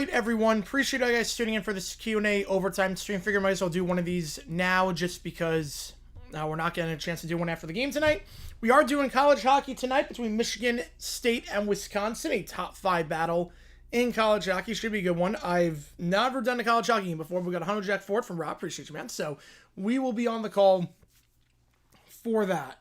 right, everyone. Appreciate you guys tuning in for this Q&A overtime stream. Figure might as well do one of these now just because we're not getting a chance to do one after the game tonight. We are doing college hockey tonight between Michigan State and Wisconsin, a top 5 battle in college hockey. Should be a good one. I've never done a college hockey game before. We got a 100 Jack for it from Rob. Appreciate you, man. So we will be on the call for that.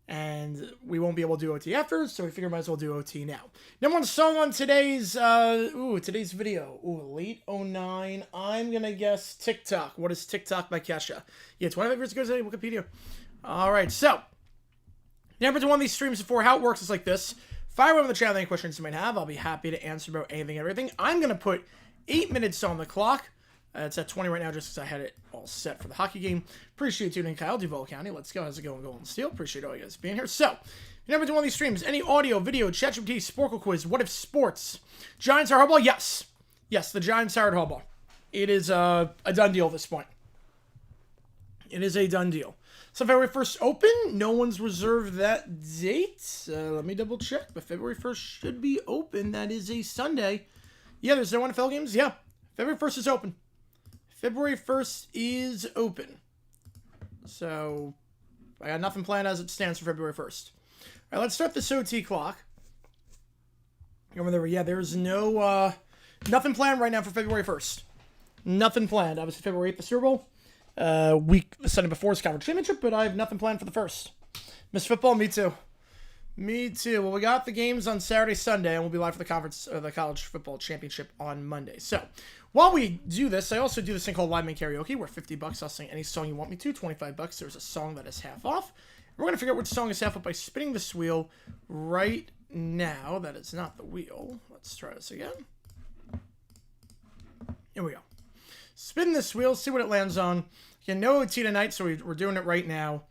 And we won't be able to do OT after, so we figure might as well do OT now. Number one song on today's video. Late 09. I'm going to guess Tik Tok. What is Tik Tok by Kesha? Yeah, 25 years ago today, Wikipedia. All right, so never done one of these streams before. How it works is like this. Fire over the chat any questions you might have. I'll be happy to answer about anything and everything. I'm going to put 8 minutes on the clock. It's at 20 right now just because I had it all set for the hockey game. Appreciate you tuning in, Kyle, Duval County. Let's go. How's it going, Golden Steel? Appreciate all you guys being here. So, you never do one of these streams. Any audio, video, ChatGPT, Sporkle quiz, what if sports? Giants are hardball? Yes. Yes, the Giants are hardball. It is a done deal at this point. It is a done deal. So February 1st open. No one's reserved that date. Let me double check. But February 1st should be open. That is a Sunday. Yeah, there's no NFL games. Yeah, February 1st is open. February 1st is open. So, I got nothing planned as it stands for February 1st. All right, let's start this OT clock. Yeah, there's no, nothing planned right now for February 1st. Nothing planned. Obviously, February 8th, the Super Bowl. The Sunday before is Conference Championship, but I have nothing planned for the 1st. Miss football? Me too. Me too. Well, we got the games on Saturday, Sunday, and we'll be live for the College Football Championship on Monday. So, while we do this, I also do this thing called Live Man Karaoke, where $50, I'll sing any song you want me to. $25, there's a song that is half off. We're going to figure out which song is half off by spinning this wheel right now. That is not the wheel. Let's try this again. Here we go. Spin this wheel, see what it lands on. Again, no OT tonight, so we're doing it right now.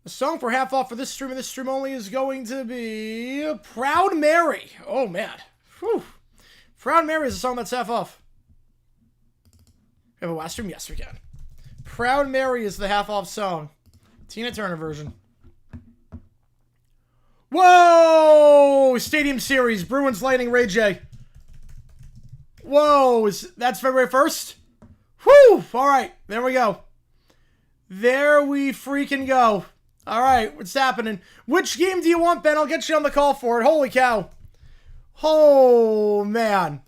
The song for half off for this stream and this stream only is going to be Proud Mary. Oh, man. Whew. Proud Mary is a song that's half off. We have a last stream? Yes, we can. Proud Mary is the half off song. Tina Turner version. Whoa! Stadium Series. Bruins Lightning Ray J. Whoa! That's February 1st? Whew! All right. There we go. There we freaking go. All right, what's happening? Which game do you want, Ben? I'll get you on the call for it. Holy cow. Oh, man.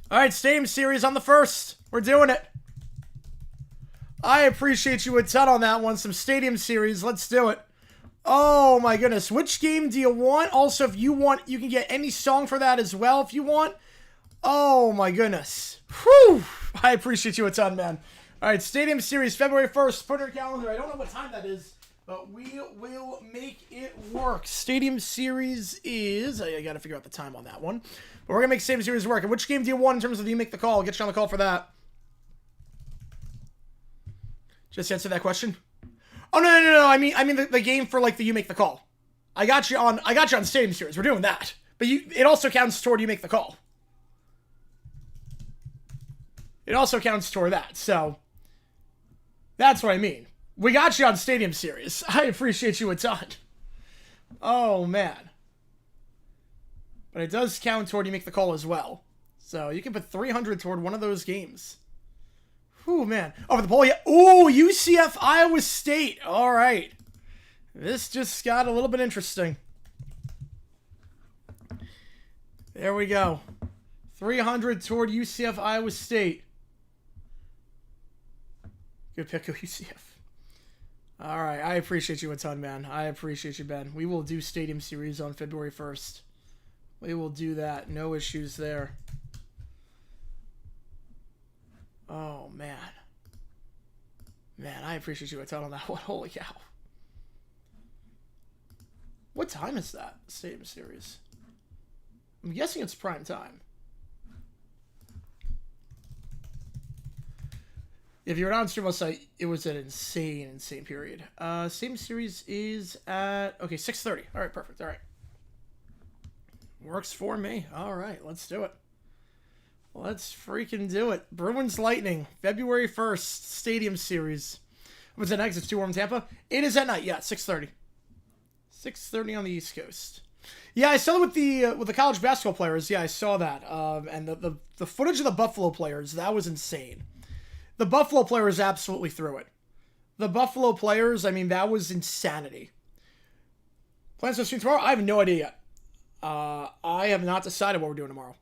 All right, Stadium Series on the 1st. We're doing it. I appreciate you a ton on that one. Some Stadium Series. Let's do it. Oh, my goodness. Which game do you want? Also, if you want, you can get any song for that as well if you want. Oh, my goodness. Whew. I appreciate you a ton, man. All right, Stadium Series, February 1st. Put it on your calendar. I don't know what time that is, but we will make it work. Stadium Series is... I got to figure out the time on that one. But we're going to make Stadium Series work. And which game do you want in terms of you make the call? I'll get you on the call for that. Just answer that question. Oh, no. I mean the game for, like, the you make the call. I got you on Stadium Series. We're doing that. But it also counts toward you make the call. It also counts toward that, so... That's what I mean. We got you on Stadium Series. I appreciate you a ton. Oh, man. But it does count toward you make the call as well. So you can put 300 toward one of those games. Whew, man. Oh, for the poll, yeah. Ooh, UCF Iowa State. All right. This just got a little bit interesting. There we go. 300 toward UCF Iowa State. Good pick, UCF. All right, I appreciate you a ton, man. I appreciate you, Ben. We will do Stadium Series on February 1st. We will do that. No issues there. Oh, man. Man, I appreciate you a ton on that one. Holy cow. What time is that, Stadium Series? I'm guessing it's prime time. If you're not on stream site, it was an insane period. Same series is at, okay, 6:30. All right, perfect. All right. Works for me. All right, let's do it. Let's freaking do it. Bruins Lightning, February 1st, Stadium Series. What's that next? It's 2 warm Tampa? It is at night. Yeah, 6:30. 6:30 on the East Coast. Yeah, I saw it with the college basketball players. Yeah, I saw that. And the footage of the Buffalo players, that was insane. The Buffalo players absolutely threw it. The Buffalo players, I mean, that was insanity. Plans to stream tomorrow? I have no idea yet. I have not decided what we're doing tomorrow.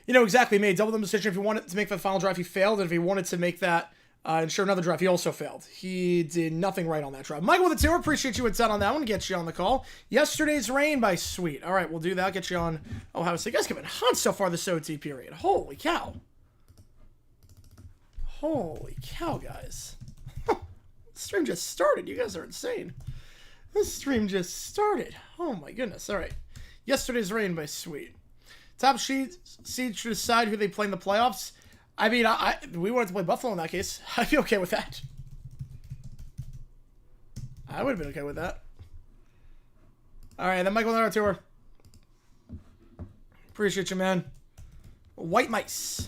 You know exactly, made double the decision. If he wanted to make the final drive, he failed. And if he wanted to make that ensure another drive, he also failed. He did nothing right on that drive. Michael with the 2, appreciate you a ton on that one. Get you on the call. Yesterday's rain by Sweet. All right, we'll do that. Get you on Ohio State. You guys have been hot so far this OT period. Holy cow. Holy cow, guys. The stream just started. You guys are insane. This stream just started. Oh my goodness. All right. Yesterday's rain by Sweet. Top seeds should decide who they play in the playoffs. I mean, we wanted to play Buffalo in that case. I'd be okay with that. I would have been okay with that. All right, then Michael on our tour. Appreciate you, man. White mice.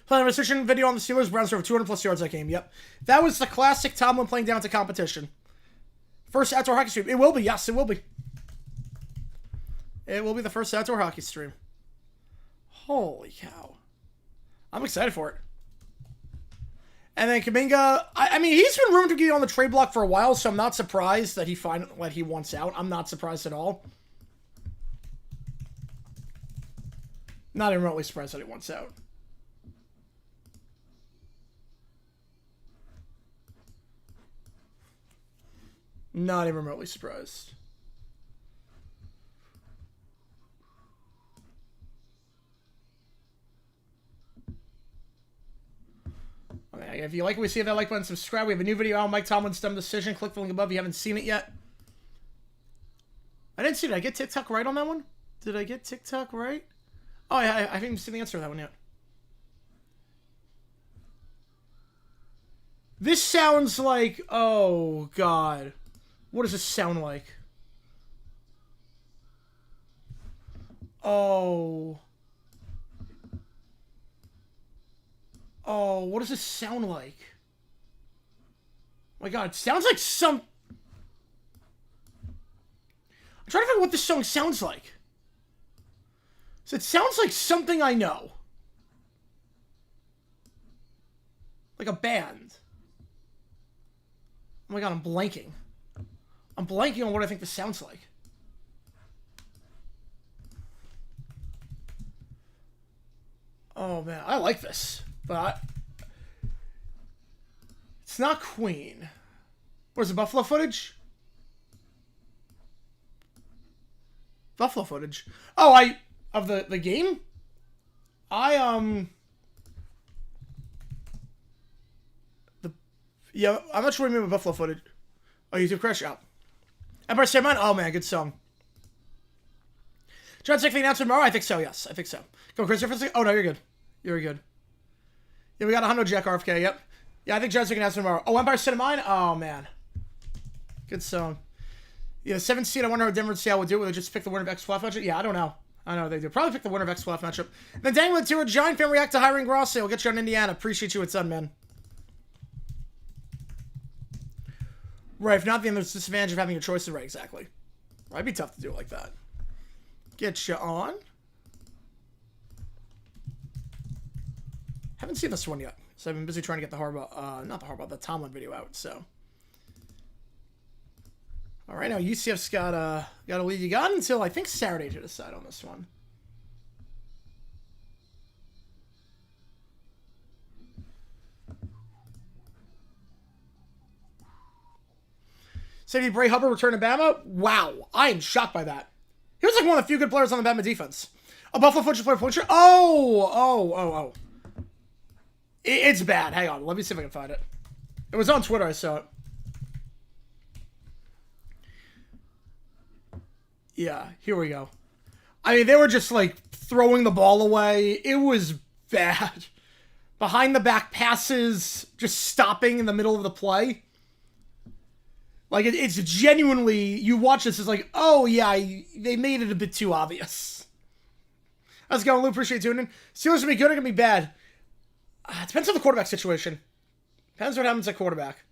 Playing a restriction video on the Steelers. Browns for 200 plus yards that game. Yep. That was the classic Tomlin playing down to competition. First outdoor hockey stream. It will be. Yes, it will be. It will be the first outdoor hockey stream. Holy cow. I'm excited for it. And then Kuminga, I mean, he's been rumored to get on the trade block for a while, so I'm not surprised that he wants out. I'm not surprised at all. Not even remotely surprised that he wants out. Not even remotely surprised. Okay, if you like what we see, hit that like button, subscribe. We have a new video out, Mike Tomlin's dumb decision. Click the link above if you haven't seen it yet. I didn't see it. Did I get TikTok right on that one? Did I get TikTok right? Oh, yeah, I haven't even seen the answer to that one yet. This sounds like... Oh, God. What does this sound like? Oh... Oh, what does this sound like? Oh my God, it sounds like some... I'm trying to figure out what this song sounds like. So it sounds like something I know. Like a band. Oh my God, I'm blanking. I'm blanking on what I think this sounds like. Oh man, I like this. But it's not Queen. Where's the Buffalo footage? Buffalo footage. Oh, of the game? Yeah, I'm not sure what you mean by Buffalo footage. Oh, YouTube crash out. Empire State Mine? Oh man, good song. John Sick the announcement tomorrow? I think so, yes. I think so. Go Christopher. Oh no, you're good. You're good. Yeah, we got 100 Jack RFK, yep. Yeah, I think John's going to have tomorrow. Oh, Empire State of Mine? Oh, man. Good song. Yeah, 7th seed, I wonder how Denver and Seattle would do it. Would they just pick the winner of X-Playoff matchup? Yeah, I don't know. I know they do. Probably pick the winner of X-Playoff matchup. Then Dangling to a Giant fan react to hiring Grossi. We'll get you on Indiana. Appreciate you a ton, man. Right, if not, then there's disadvantage of having your choices right, exactly. Right, it'd be tough to do it like that. Get you on. Haven't seen this one yet, so I've been busy trying to get the the Tomlin video out, so. All right, now UCF's got a lead. You got until, I think, Saturday to decide on this one. Safety Bray Hubbard returned to Bama. Wow, I am shocked by that. He was like one of the few good players on the Bama defense. A Buffalo football player point shirt. Oh. It's bad. Hang on. Let me see if I can find it. It was on Twitter. I saw it. Yeah, here we go. I mean, they were just, like, throwing the ball away. It was bad. Behind the back passes, just stopping in the middle of the play. Like, it's genuinely, you watch this, it's like, oh, yeah, they made it a bit too obvious. How's it going, Lou? Appreciate you tuning in. Steelers gonna be good or gonna be bad? It depends on the quarterback situation. Depends what happens at quarterback.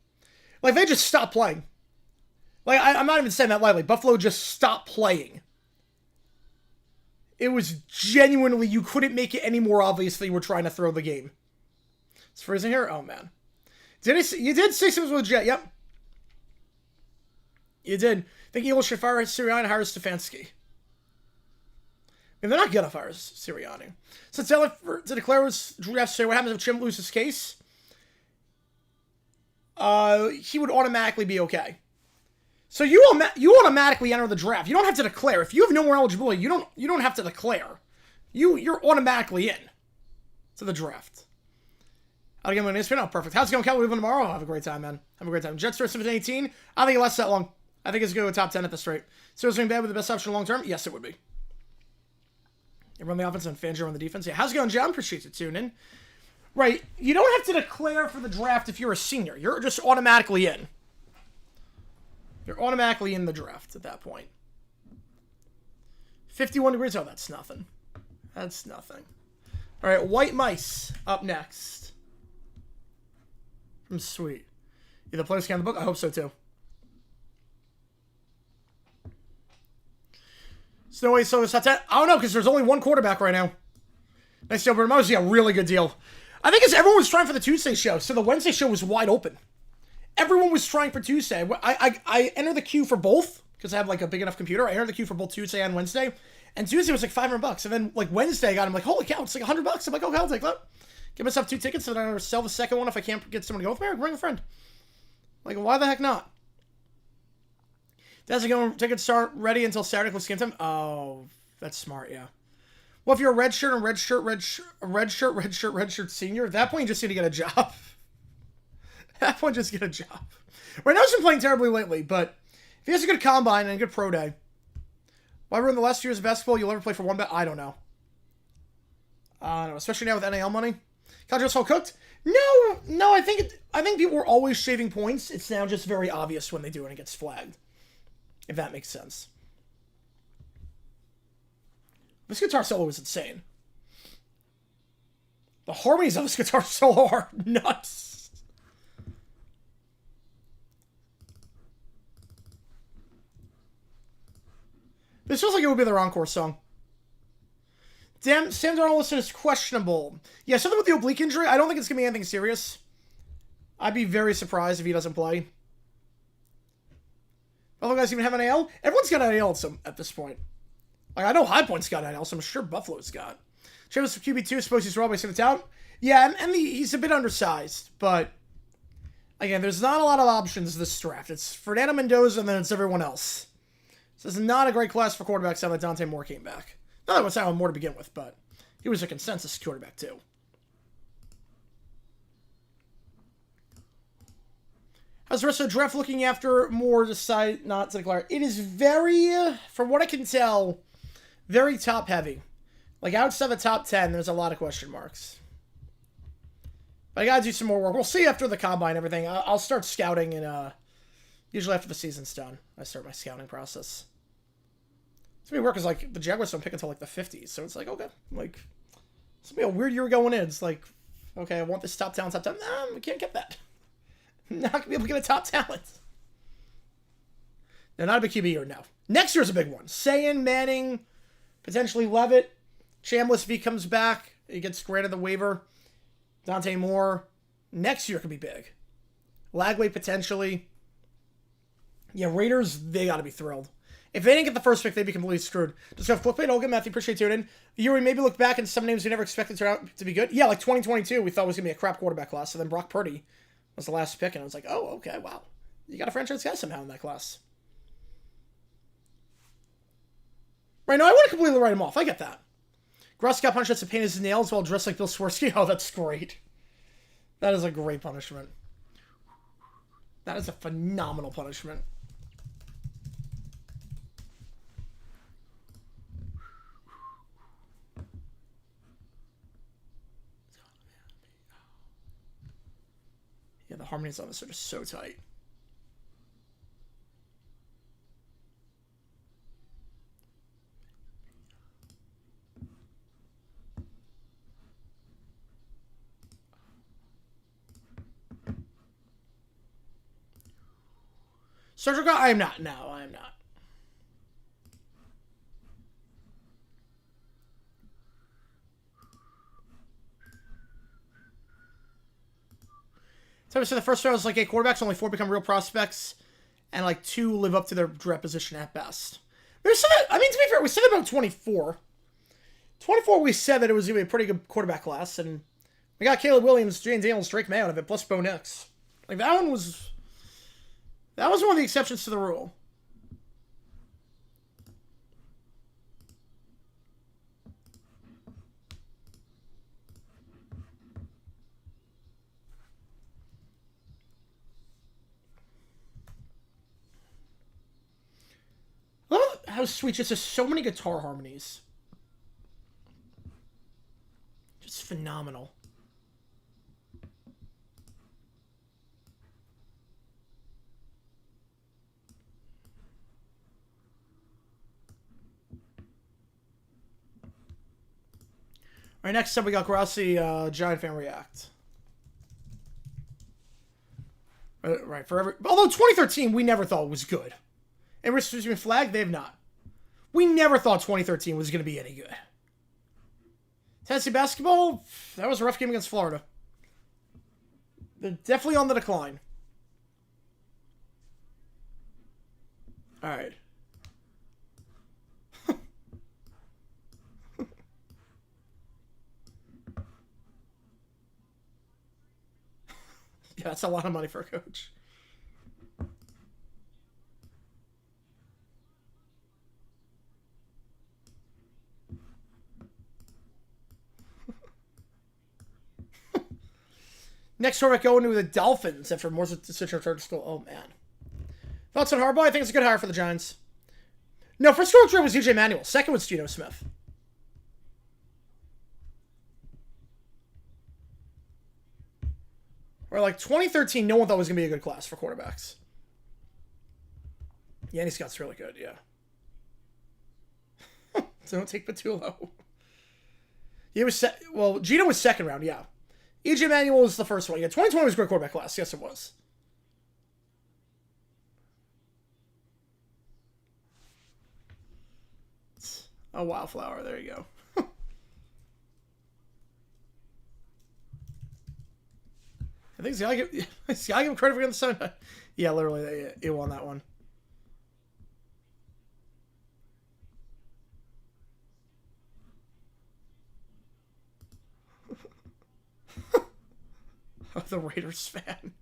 Like, they just stop playing. Like, I'm not even saying that lightly. Buffalo just stopped playing. It was genuinely, you couldn't make it any more obvious that you were trying to throw the game. It's freezing here? Oh, man. You did say something with Jet, yep. You did. I think Eagles should fire Sirianni and hire Stefanski. I mean, they're not going to fire Sirianni. Since to declare his draft, say what happens if Jim loses his case? He would automatically be okay. So you automatically enter the draft. You don't have to declare. If you have no more eligibility, you don't have to declare. You're automatically in to the draft. I'll give him an ESPN. Oh, perfect. How's it going, Cal? We live tomorrow. Have a great time, man. Have a great time. Jets first 17-18. I think it lasts that long. I think it's going to go top 10 at this rate. So is it bad with the best option long term? Yes, it would be. You run the offense and Fangio on the defense. Yeah, how's it going, John? Appreciate you tuning in. Right. You don't have to declare for the draft if you're a senior. You're just automatically in. You're automatically in the draft at that point. 51 degrees. Oh, that's nothing. That's nothing. All right, White Mice up next. From Sweet. You the players scan the book? I hope so, too. So, wait, so it's not that? I don't know, because there's only one quarterback right now. Nice deal, but mostly a really good deal. I think it's everyone was trying for the Tuesday show, so the Wednesday show was wide open. Everyone was trying for Tuesday. I entered the queue for both because I have like a big enough computer. I entered the queue for both Tuesday and Wednesday, and Tuesday was like $500, and then like Wednesday I got, I'm like, holy cow, it's like $100. I'm like, okay, I'll take that. Give myself 2 tickets, and then I'll sell the second one if I can't get someone to go with me. Or bring a friend. Like, why the heck not? Doesn't go tickets start ready until Saturday close game time. Oh, that's smart, yeah. Well, if you're a red shirt senior, at that point you just need to get a job. That one just get a job. Right now he's been playing terribly lately, but if he has a good combine and a good pro day, why ruin the last 2 years of basketball you'll ever play for one bet? I don't know. Especially now with NAL money. College so cooked? No. I think people were always shaving points. It's now just very obvious when they do it and it gets flagged. If that makes sense. This guitar solo is insane. The harmonies of this guitar solo are nuts. This feels like it would be their encore song. Damn, Sam Darnold is questionable. Yeah, something with the oblique injury. I don't think it's going to be anything serious. I'd be very surprised if he doesn't play. Other guys even have an AL? Everyone's got an AL at this point. Like, I know High Point's got an AL, so I'm sure Buffalo's got. Travis for QB2, suppose he's always going to out. Yeah, and he's a bit undersized, but again, there's not a lot of options this draft. It's Fernando Mendoza, and then it's everyone else. So this is not a great class for quarterbacks now that Dante Moore came back. Not that it was Alan Moore to begin with, but he was a consensus quarterback too. How's the rest of the draft looking after Moore decided not to declare? It is very, from what I can tell, very top heavy. Like outside the top 10, there's a lot of question marks. But I gotta do some more work. We'll see after the combine and everything. I'll start scouting, and usually after the season's done, I start my scouting process. It's gonna be weird because like the Jaguars don't pick until like the 50s, so it's like okay, like it's gonna be a weird year going in. It's like okay, I want this top talent. Nah, we can't get that. Not gonna be able to get a top talent. No, not a big QB year. No, next year's a big one. Sayan, Manning, potentially Levitt, Chambliss if he comes back, he gets granted the waiver. Dante Moore, next year could be big. Lagway potentially. Yeah, Raiders, they got to be thrilled. If they didn't get the first pick, they'd be completely screwed. Just go flip it. Okay, Matthew, appreciate you tuning in. The year we maybe look back and some names we never expected to turn out to be good. Yeah, like 2022, we thought was going to be a crap quarterback class. So then Brock Purdy was the last pick, and I was like, oh, okay, wow. You got a franchise guy somehow in that class. Right, no, I wouldn't completely write him off. I get that. Gross got punched to paint his nails while dressed like Bill Swirsky. Oh, that's great. That is a great punishment. That is a phenomenal punishment. Yeah, the harmonies on this are just so tight. Surgical? I am not. No, I am not. So the first round is like 8 quarterbacks, only 4 become real prospects, and like 2 live up to their draft position at best. To be fair, we said about 24. 24, we said that it was going to be a pretty good quarterback class, and we got Caleb Williams, Jane Daniels, Drake May out of it, plus Bo Nix. Like, that was one of the exceptions to the rule. I love how sweet, just so many guitar harmonies. Just phenomenal. All right, next up we got Grassi, Giant Fan React. Right, although 2013 we never thought was good. And Richmond Flag, they have not. We never thought 2013 was going to be any good. Tennessee basketball, that was a rough game against Florida. They're definitely on the decline. All right. Yeah, that's a lot of money for a coach. Next quarterback going to the Dolphins after more switch return to school. Oh, man. Thoughts on Harbaugh? I think it's a good hire for the Giants. No, first quarterback was DJ Manuel. Second was Geno Smith. Or like 2013, no one thought was going to be a good class for quarterbacks. Yanni Scott's really good, yeah. So don't take Patullo. Geno was second round, yeah. EJ Manuel was the first one. Yeah, 2020 was a great quarterback class. Yes, it was. A wildflower. There you go. I think he's got to give him credit for getting the 7. Yeah, literally, he won that one. The Raiders fan.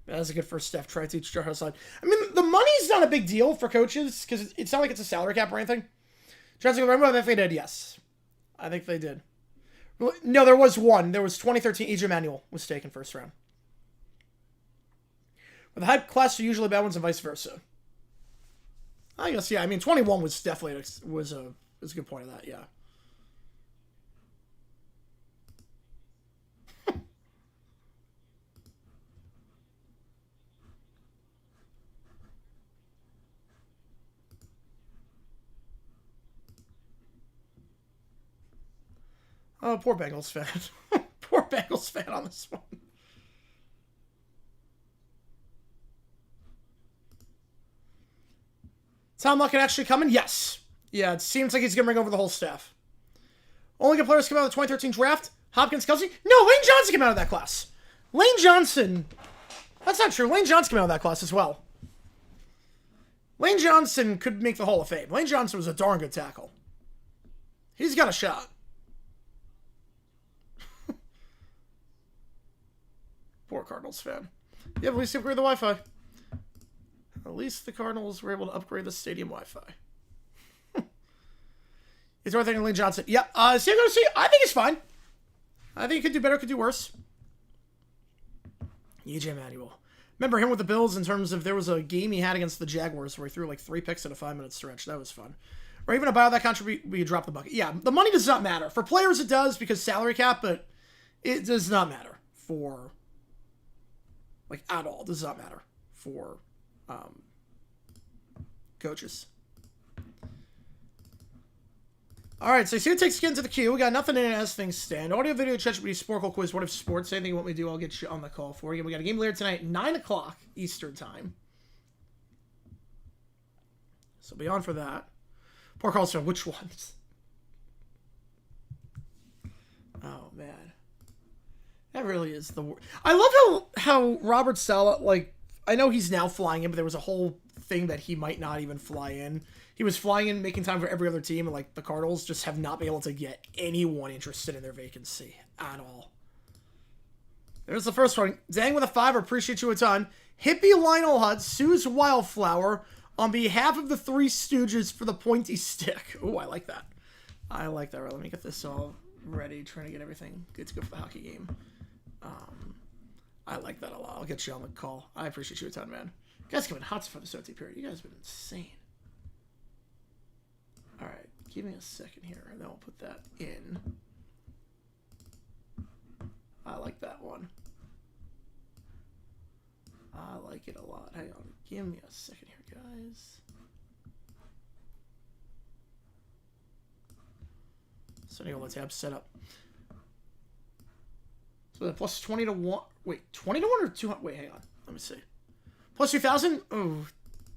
That's a good first step. Try to teach Jar how to slide. I mean, the money's not a big deal for coaches because it's not like it's a salary cap or anything. Johnson, remember if they did? Yes. I think they did. No, there was one. There was 2013. EJ Manuel was taken first round. But the hype class are usually bad ones and vice versa. I guess, yeah. I mean, 21 was definitely was a good point of that, yeah. Oh, poor Bengals fan. Poor Bengals fan on this one. Tom Luckett actually coming? Yes. Yeah, it seems like he's going to bring over the whole staff. Only good players come out of the 2013 draft? Hopkins, Kelsey? No, Lane Johnson came out of that class. Lane Johnson. That's not true. Lane Johnson came out of that class as well. Lane Johnson could make the Hall of Fame. Lane Johnson was a darn good tackle. He's got a shot. Poor Cardinals fan. Yeah, at least they upgrade the Wi-Fi. At least the Cardinals were able to upgrade the stadium Wi-Fi. Is there anything in Lane Johnson? Yep. I think it's fine. I think he could do better, could do worse. EJ Manuel. Remember him with the Bills in terms of there was a game he had against the Jaguars where he threw like 3 picks in a 5-minute stretch. That was fun. Or even a buyout that contribute where you drop the bucket. Yeah, the money does not matter. For players it does because salary cap, but it does not matter for like at all. It does not matter for coaches. All right, so you see it takes skin to the queue. We got nothing in it as things stand. Audio, video, ChatGPT, Sporkle quiz. What if sports? Anything you want me to do, I'll get you on the call for you. We got a game later tonight, 9 o'clock Eastern time. So be on for that. Poor Carlson, which ones? Oh man, that really is the worst. I love how Robert Saleh, like, I know he's now flying in, but there was a whole thing that he might not even fly in. He was flying in, making time for every other team, and like the Cardinals just have not been able to get anyone interested in their vacancy at all. There's the first one. Dang with a 5, appreciate you a ton. Hippie Lionel Hut, Sue's Wildflower, on behalf of the Three Stooges for the pointy stick. Ooh, I like that. I like that. Right, let me get this all ready, trying to get everything good to go for the hockey game. I like that a lot. I'll get you on the call. I appreciate you a ton, man. You guys have been hot for the OT period. You guys have been insane. All right, give me a second here, and then I'll put that in. I like that one. I like it a lot. Hang on, give me a second here, guys. So anyway, let's have set up. So the plus 20 to 1. Wait, 20 to 1 or 200? Wait, hang on. Let me see. Plus 2,000? Oh,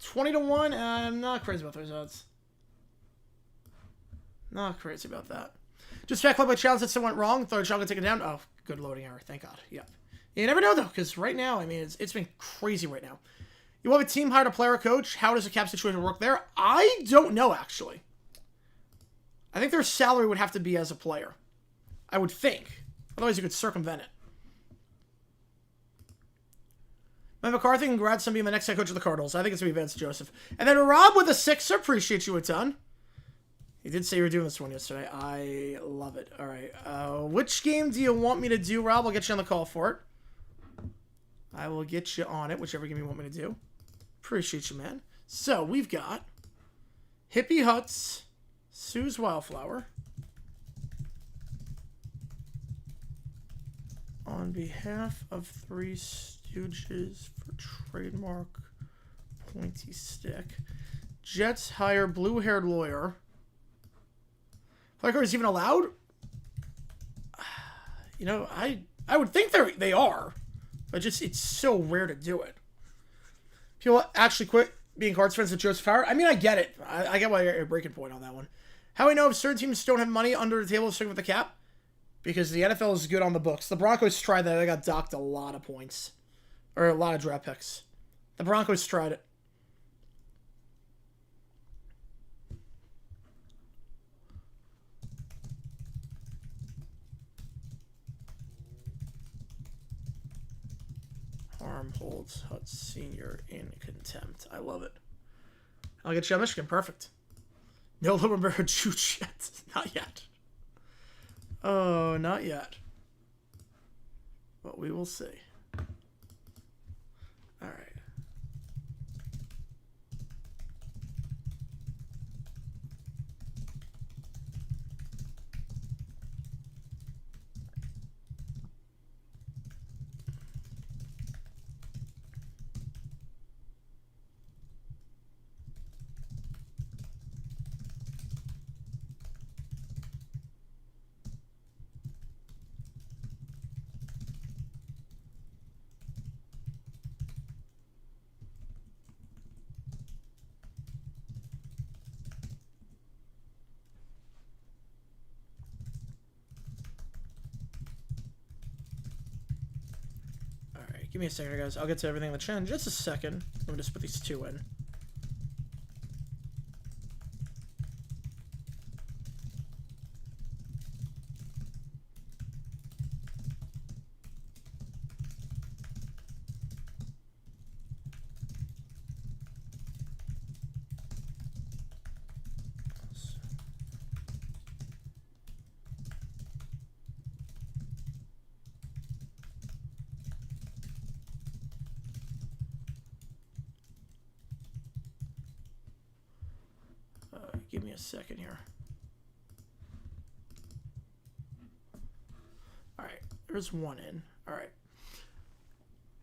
20 to 1. I'm not crazy about those odds. Not crazy about that. Just back up my challenge that went wrong. Third shot got taken down. Oh, good loading error. Thank God. Yep. You never know, though, because right now, I mean, it's been crazy right now. You have a team hired a player or coach. How does the cap situation work there? I don't know, actually. I think their salary would have to be as a player. I would think. Otherwise, you could circumvent it. Matt McCarthy, congrats on being the next head coach of the Cardinals. I think it's going to be Vance Joseph. And then Rob with a 6er. Appreciate you a ton. You did say you were doing this one yesterday. I love it. All right. Which game do you want me to do, Rob? I'll get you on the call for it. I will get you on it, whichever game you want me to do. Appreciate you, man. So, we've got Hippie Huts, Sue's Wildflower. On behalf of Three Stooges for trademark pointy stick. Jets hire blue-haired lawyer. Player is even allowed? You know, I would think they are, but just it's so rare to do it. People actually quit being Cards friends with Joseph Howard. I mean, I get it. I get why you're a breaking point on that one. How we know if certain teams don't have money under the table to stick with the cap? Because the NFL is good on the books. The Broncos tried that. They got docked a lot of points. Or a lot of draft picks. The Broncos tried it. Harm holds Hutz Sr. in contempt. I love it. I'll get you on Michigan. Perfect. No Little Bear Juice yet. Not yet. Oh, not yet. But we will see. All right. Give me a second, guys. I'll get to everything in the chat in just a second. Let me just put these two in. Give me a second here. All right, there's one in. All right.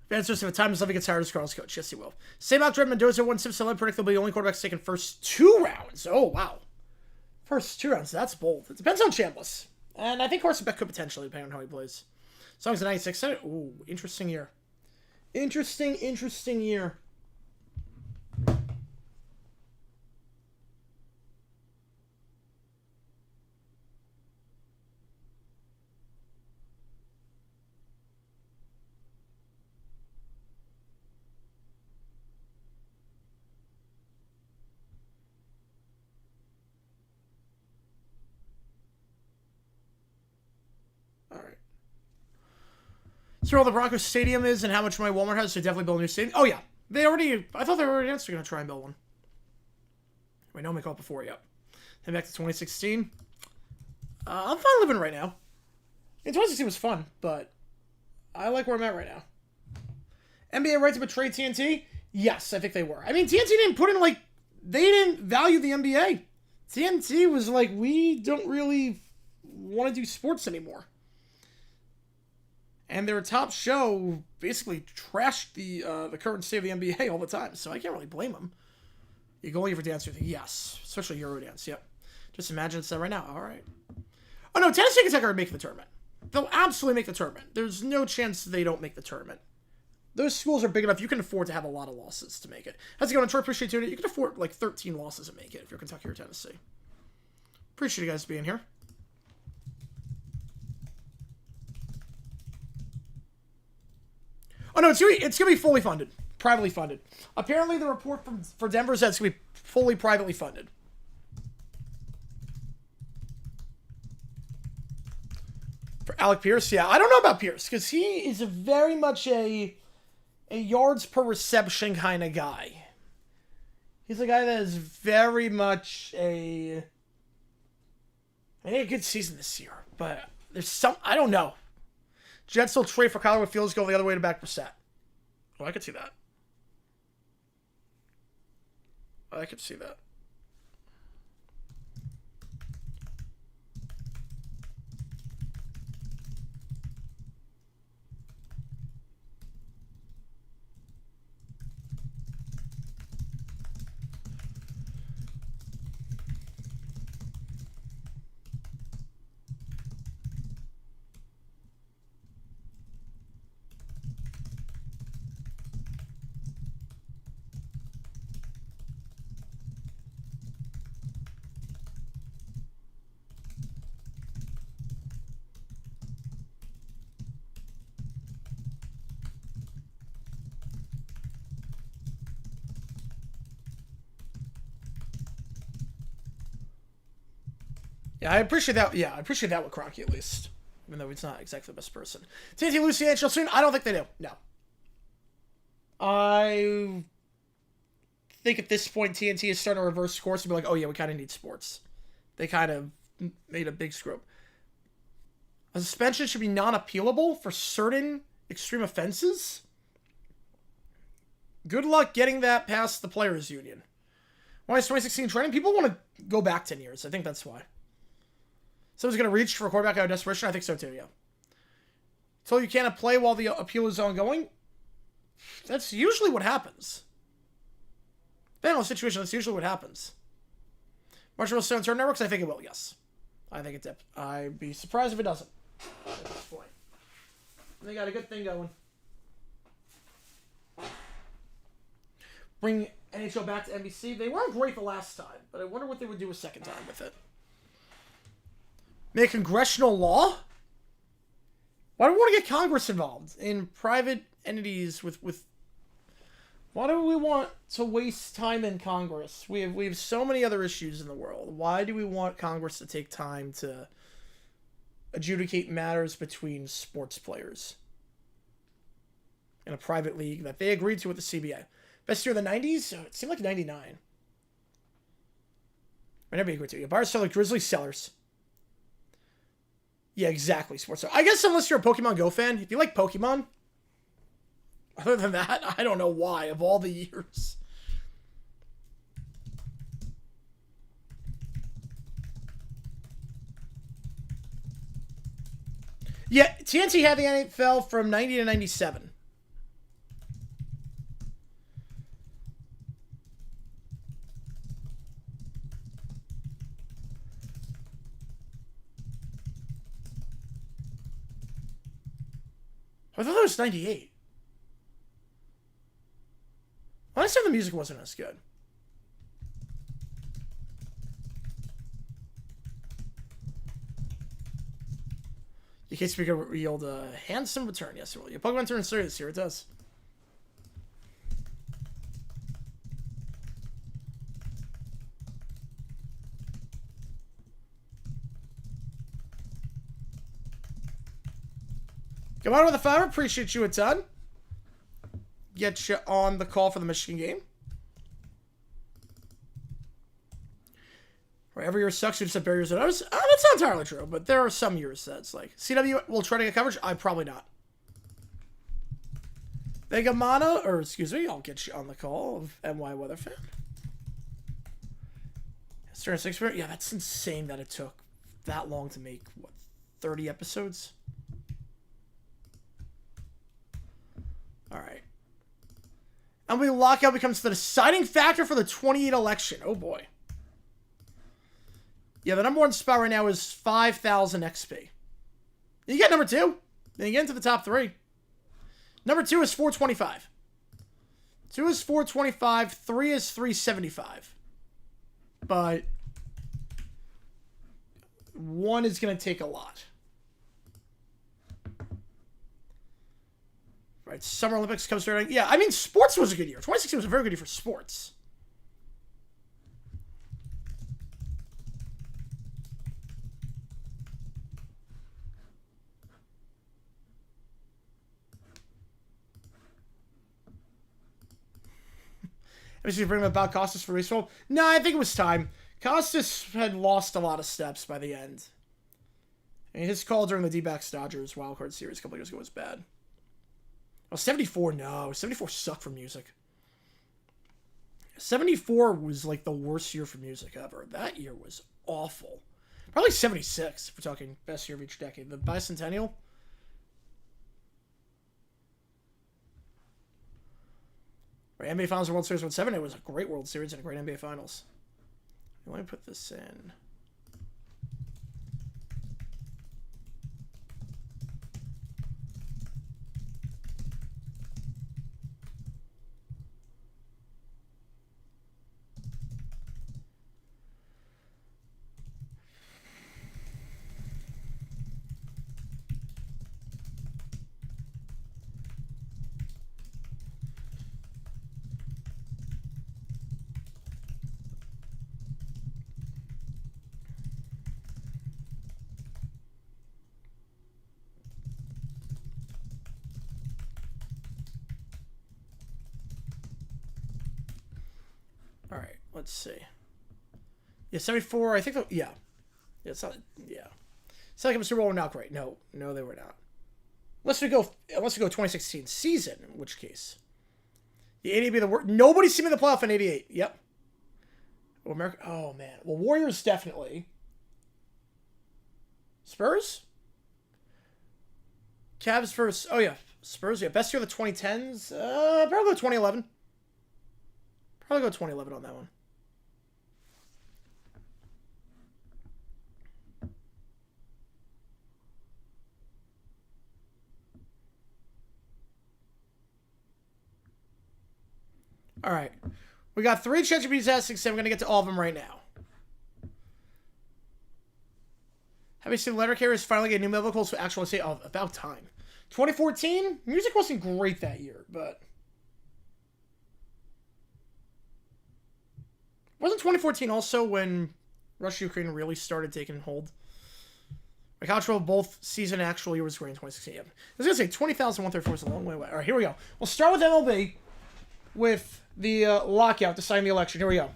Vance Joseph, at times, Levy gets hired as Cardinals coach. Yes, he will. Same out, Mendoza, 1 Simpson, predictably the only quarterbacks taken first 2 rounds. Oh, wow. First 2 rounds, that's bold. It depends on Chambliss. And I think Horseback could potentially, depending on how he plays. As long as the 96. Ooh, interesting year. Interesting year. See where all the Broncos Stadium is and how much money Walmart has to definitely build a new stadium. Oh, yeah. I thought they were already going to try and build one. Wait, no, make call before, yep. Then back to 2016. I'm fine living right now. 2016 was fun, but I like where I'm at right now. NBA right to betray TNT? Yes, I think they were. I mean, TNT didn't put in, they didn't value the NBA. TNT was like, we don't really want to do sports anymore. And their top show basically trashed the current state of the NBA all the time, so I can't really blame them. You go for dance with yes, especially Eurodance. Yep. Just imagine it's that right now. All right. Oh no, Tennessee Kentucky are making the tournament. They'll absolutely make the tournament. There's no chance they don't make the tournament. Those schools are big enough. You can afford to have a lot of losses to make it. How's it going, Troy? Appreciate you. You can afford 13 losses to make it if you're Kentucky or Tennessee. Appreciate you guys being here. Oh, no, it's going to be fully funded. Privately funded. Apparently, the report for Denver says it's going to be fully privately funded. For Alec Pierce, yeah. I don't know about Pierce, because he is very much a yards per reception kind of guy. He's a guy that is very much I think a good season this year, but there's some... I don't know. Jets will trade for Kyler with Fields, go the other way to back Brissett. Oh, I could see that. I could see that. Yeah, I appreciate that. Yeah, I appreciate that with Crocky at least. Even though he's not exactly the best person. TNT lose the NHL soon? I don't think they do. No. I think at this point TNT is starting to reverse course and be like, oh yeah, we kind of need sports. They kind of made a big screw up. A suspension should be non-appealable for certain extreme offenses? Good luck getting that past the players' union. Why is 2016 trending? People want to go back 10 years. I think that's why. Someone's going to reach for a quarterback out of desperation? I think so too, yeah. So you can't play while the appeal is ongoing? That's usually what happens. Depending on the situation, that's usually what happens. Marshall will stay on certain networks? I think it will, yes. I think it did. I'd be surprised if it doesn't. At this point. They got a good thing going. Bring NHL back to NBC. They weren't great the last time, but I wonder what they would do a second time with it. Make congressional law? Why do we want to get Congress involved in private entities with why do we want to waste time in Congress? We have so many other issues in the world. Why do we want Congress to take time to adjudicate matters between sports players in a private league that they agreed to with the CBA? Best year of the 90s? It seemed like 99. I never agreed to. Buyers sell like Grizzlies sellers. Yeah, exactly. Sports. I guess unless you're a Pokemon Go fan, if you like Pokemon, other than that, I don't know why of all the years. Yeah, TNT had the NFL from 90 to 97. I thought that was 98. I understand the music wasn't as good. Your case speaker yield a handsome return. Yes, it will. Your Pokemon turns 30 this year. It does. Come on with the fiber. Appreciate you a ton. Get you on the call for the Michigan game. Right, every year sucks. You just have barriers and others. That's not entirely true, but there are some years that's like CW will try to get coverage. I'm probably not. Vegamana, or excuse me, I'll get you on the call of MY Weather Fan. Stern 6. Yeah, that's insane that it took that long to make what 30 episodes. All right. MLB lockout becomes the deciding factor for the 28 election. Oh boy. Yeah, the number one spot right now is 5,000 XP. You get number 2. Then you get into the top 3. Number 2 is 425. 2 is 425. 3 is 375. But 1 is going to take a lot. Right, Summer Olympics comes starting. Yeah, I mean, sports was a good year. 2016 was a very good year for sports. Is he bringing about Costas for baseball? No, I think it was time. Costas had lost a lot of steps by the end. I mean, his call during the D-backs Dodgers wildcard series a couple years ago was bad. Oh, 74, no. 74 sucked for music. 74 was like the worst year for music ever. That year was awful. Probably 76, if we're talking best year of each decade. The bicentennial. Right, NBA Finals and World Series 17. It was a great World Series and a great NBA Finals. Let me put this in. All right, let's see. Yeah, 74, I think, yeah. Yeah, it's not, yeah. Second Super Bowl were not great. No, they were not. Unless we go 2016 season, in which case. The 88 be the worst. Nobody's seen me in the playoff in 88. Yep. Well, America, oh, man. Well, Warriors, definitely. Spurs? Cavs first. Oh, yeah. Spurs, yeah. Best year of the 2010s? Probably 2011. Probably go 2011 on that one. All right. We got 3 ChatGPTs asking, so I'm going to get to all of them right now. Have you seen letter carriers finally get new biblical to actually say, oh, about time. 2014, music wasn't great that year, but... Wasn't 2014 also when Russia-Ukraine really started taking hold? Like, how true both season and actual year was great in 2016. Yeah. I was going to say, 20,134 is a long way away. All right, here we go. We'll start with MLB with the lockout to sign the election. Here we go.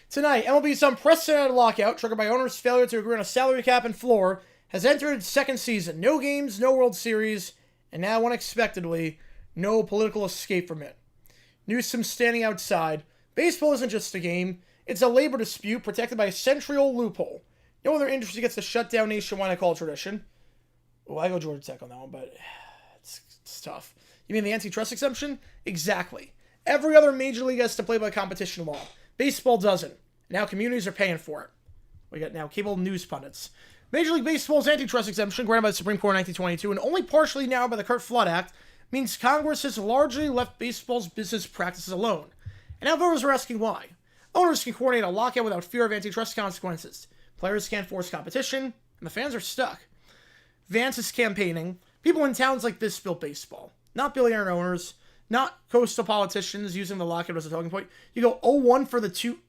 Tonight, MLB's unprecedented lockout, triggered by owners' failure to agree on a salary cap and floor, has entered its second season. No games, no World Series, and now, unexpectedly, no political escape from it. Newsom standing outside. Baseball isn't just a game. It's a labor dispute protected by a century-old loophole. No other industry gets to shut down nationwide, I call it tradition. Oh, I go Georgia Tech on that one, but it's tough. You mean the antitrust exemption? Exactly. Every other major league has to play by competition law. Baseball doesn't. Now communities are paying for it. We got now cable news pundits. Major League Baseball's antitrust exemption, granted by the Supreme Court in 1922 and only partially narrowed by the Curt Flood Act, means Congress has largely left baseball's business practices alone. And now voters are asking why. Owners can coordinate a lockout without fear of antitrust consequences. Players can't force competition, and the fans are stuck. Vance is campaigning. People in towns like this built baseball. Not billionaire owners, not coastal politicians using the lockout as a talking point. You go 0-1 for the two.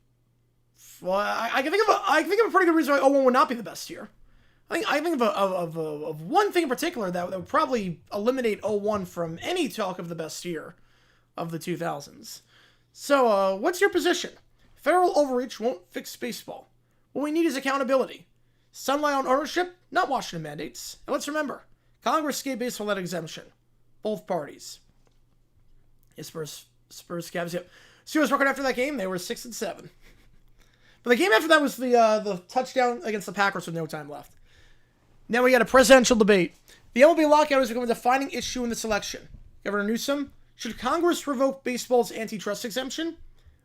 Well, I can think of a pretty good reason why 0-1 would not be the best year. I think of one thing in particular that would probably eliminate 0-1 from any talk of the best year of the 2000s. So, what's your position? Federal overreach won't fix baseball. What we need is accountability. Sunlight on ownership, not Washington mandates. And let's remember, Congress gave baseball that exemption. Both parties. Yeah, Spurs Cavs, yep. Steelers record after that game, they were 6-7. But the game after that was the touchdown against the Packers with no time left. Now we got a presidential debate. The MLB lockout has become a defining issue in this election. Governor Newsom, should Congress revoke baseball's antitrust exemption?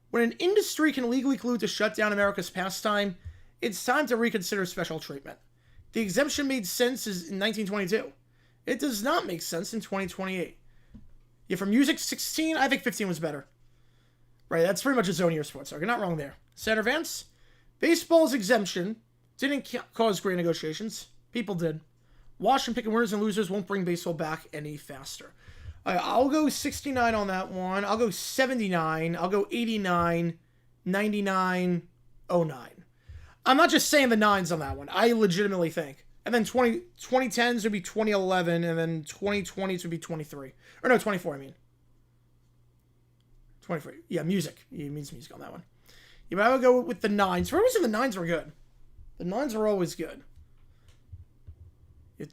When an industry can legally collude to shut down America's pastime, it's time to reconsider special treatment. The exemption made sense in 1922. It does not make sense in 2028. Yeah, for music, 16, I think 15 was better. Right, that's pretty much a zone of your sports. You're not wrong there. Senator Vance, baseball's exemption didn't cause great negotiations. People did. Washington picking winners and losers won't bring baseball back any faster. I'll go 69 on that one. I'll go 79. I'll go 89, 99, 09. I'm not just saying the nines on that one. I legitimately think. And then 2010s would be 2011, and then 2020s would be 23. Or no, 24, I mean. 23. Yeah, music. He means music on that one. Yeah, but I would go with the nines. For some reason, the nines were good. The nines are always good.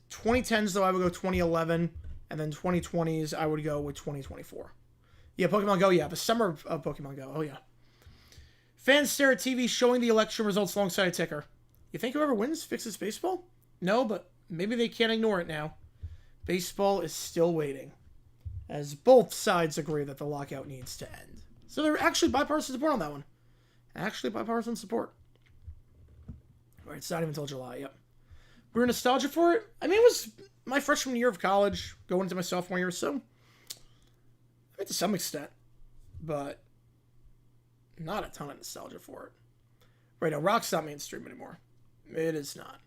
2010s, though, I would go 2011. And then 2020s, I would go with 2024. Yeah, Pokemon Go, yeah. The summer of Pokemon Go, oh yeah. Fans stare at TV showing the election results alongside a ticker. You think whoever wins fixes baseball? No, but maybe they can't ignore it now. Baseball is still waiting, as both sides agree that the lockout needs to end. So they're actually bipartisan support on that one. Actually bipartisan support. All right, it's not even until July, yep. We're nostalgia for it. I mean, it was my freshman year of college, going into my sophomore year or so. I mean, to some extent, but not a ton of nostalgia for it. Right now, rock's not mainstream anymore. It is not.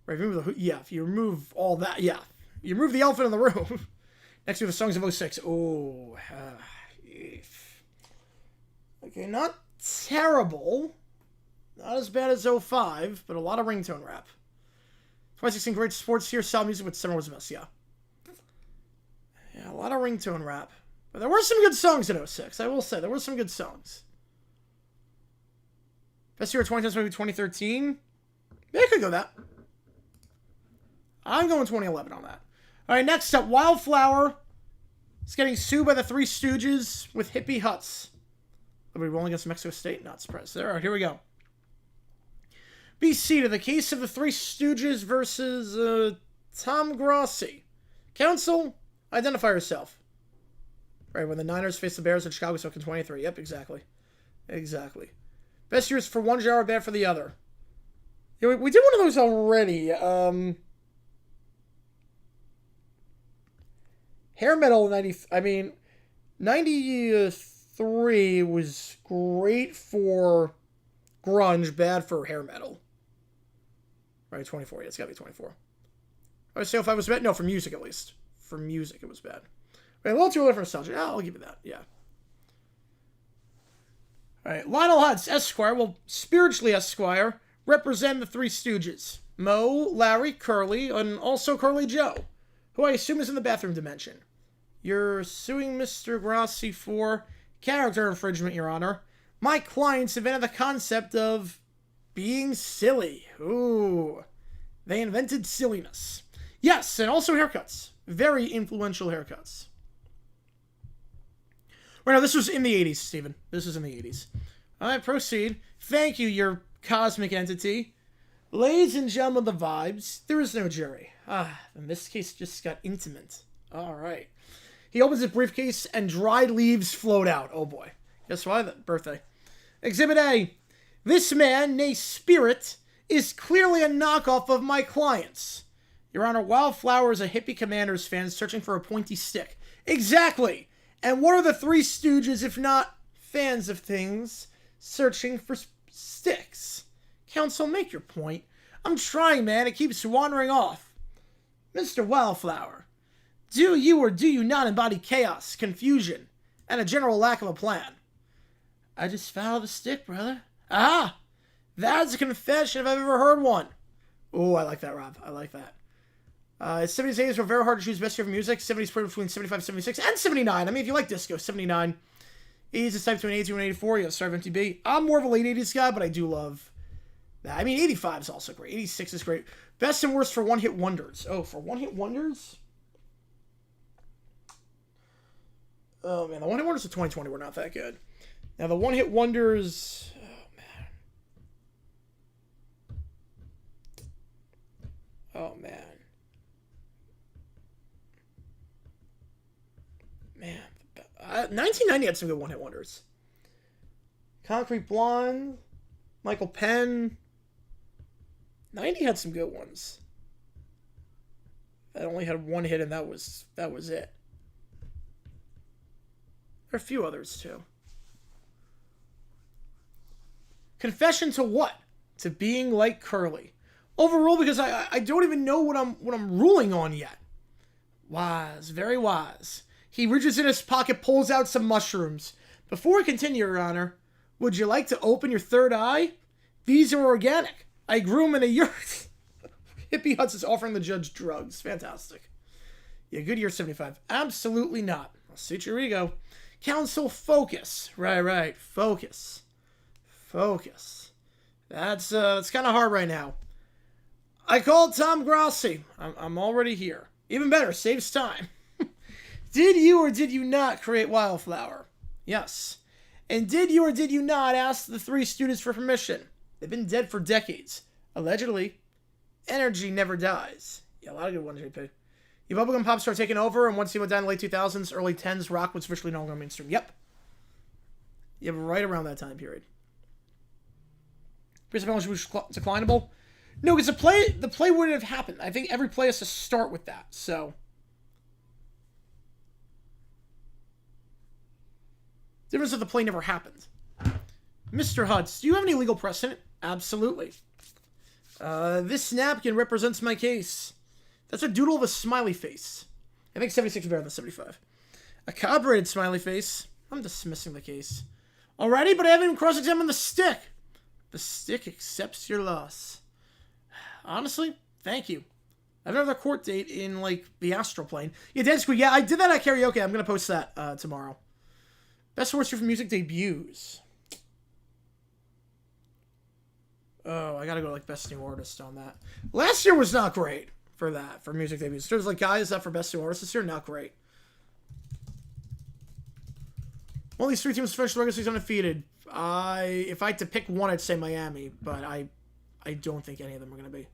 Right, if you remove all that, yeah. You remove the elephant in the room. Next to the songs of 06. Oh, okay, not terrible. Not as bad as 05, but a lot of ringtone rap. 2016 great sports here, solid music, but summer was the best, yeah. Yeah, a lot of ringtone rap. But there were some good songs in 06, I will say. There were some good songs. Best year of 2010 maybe 2013. Yeah, I could go that. I'm going 2011 on that. All right, next up, Wildflower is getting sued by the Three Stooges with hippie huts. They'll be rolling against Mexico State. Not surprised there. All right, here we go. Be seated. The case of the Three Stooges versus Tom Grossi. Counsel, identify yourself. Right, when the Niners face the Bears in Chicago, so in 23. Yep, exactly. Exactly. Best years for one genre, bad for the other. Yeah, we did one of those already. Hair metal 93 was great for grunge, bad for hair metal. Right, 24. Yeah, it's gotta be 24. I would say if I was bad. No, for music at least. For music, it was bad. Right, a little too early for nostalgia. Yeah, I'll give you that. Yeah. All right, Lionel Hutz, Esquire, well, spiritually Esquire, represent the Three Stooges. Moe, Larry, Curly, and also Curly Joe, who I assume is in the bathroom dimension. You're suing Mr. Grossi for character infringement, Your Honor. My clients invented the concept of being silly. Ooh. They invented silliness. Yes, and also haircuts. Very influential haircuts. Right, now, this was in the 80s, Steven. This was in the 80s. All right, proceed. Thank you, your cosmic entity. Ladies and gentlemen of the vibes, there is no jury. And this case just got intimate. All right. He opens his briefcase and dried leaves float out. Oh, boy. Guess why? Birthday. Exhibit A. This man, nay spirit, is clearly a knockoff of my client's. Your Honor, Wildflower is a hippie Commanders fan searching for a pointy stick. Exactly! And what are the Three Stooges if not fans of things searching for sticks? Counsel, make your point. I'm trying, man. It keeps wandering off. Mr. Wildflower, do you or do you not embody chaos, confusion, and a general lack of a plan? I just followed the stick, brother. Ah! That's a confession if I've ever heard one. Oh, I like that, Rob. I like that. 70s, 80s were very hard to choose best year of music. 70s played between 75, 76, and 79. I mean, if you like disco, 79. 80s is type between 82 and 84. You have Star of MTB. I'm more of a late 80s guy, but I do love that. I mean, 85 is also great. 86 is great. Best and worst for one-hit wonders. Oh, for one-hit wonders? Oh, man. The one-hit wonders of 2020 were not that good. Now, the one-hit wonders... Oh, man. Man. 1990 had some good one-hit wonders. Concrete Blonde. Michael Penn. 90 had some good ones. I only had one hit, and that was it. There are a few others, too. Confession to what? To being like Curly. Overruled because I don't even know what I'm ruling on yet. Wise, very wise. He reaches in his pocket, pulls out some mushrooms. Before we continue, Your Honor, would you like to open your third eye? These are organic. I grew them in a yurt. Hippie Huts is offering the judge drugs. Fantastic. Yeah, good year 75. Absolutely not. I'll suit your ego. Counsel, focus. Right. Focus. That's kind of hard right now. I called Tom Grossi. I'm already here. Even better, saves time. Did you or did you not create Wildflower? Yes. And did you or did you not ask the Three Stooges for permission? They've been dead for decades. Allegedly. Energy never dies. Yeah, a lot of good ones, JP. The bubblegum pop started taking over, and once he went down in the late 2000s, early 10s, rock was virtually no longer mainstream. Yep. Right around that time period. Principal was declinable. No, because the play wouldn't have happened. I think every play has to start with that, so. Difference if the play never happened. Mr. Hutz, do you have any legal precedent? Absolutely. This napkin represents my case. That's a doodle of a smiley face. I think 76 is better than 75. A copyrighted smiley face. I'm dismissing the case. Alrighty, but I haven't even cross-examined the stick. The stick accepts your loss. Honestly, thank you. I have another court date in, the astral plane. Yeah, Dead Squid. Yeah, I did that at karaoke. I'm going to post that tomorrow. Best worst year for music debuts. Oh, I got to go, best new artist on that. Last year was not great for that, for music debuts. There's, guys up for best new artist this year. Not great. All these three teams finished the regular season undefeated. If I had to pick one, I'd say Miami, but I don't think any of them are going to be.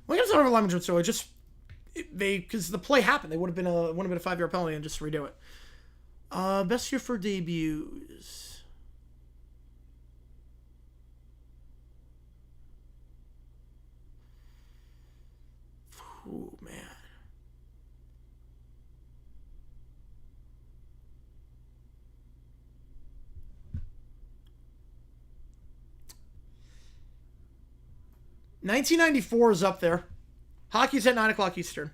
Well, I guess not alignment, so because the play happened, they would have been a 5-year penalty and just redo it. Best year for debuts. Ooh, man. $1994 is up there. Hockey's at 9 o'clock Eastern.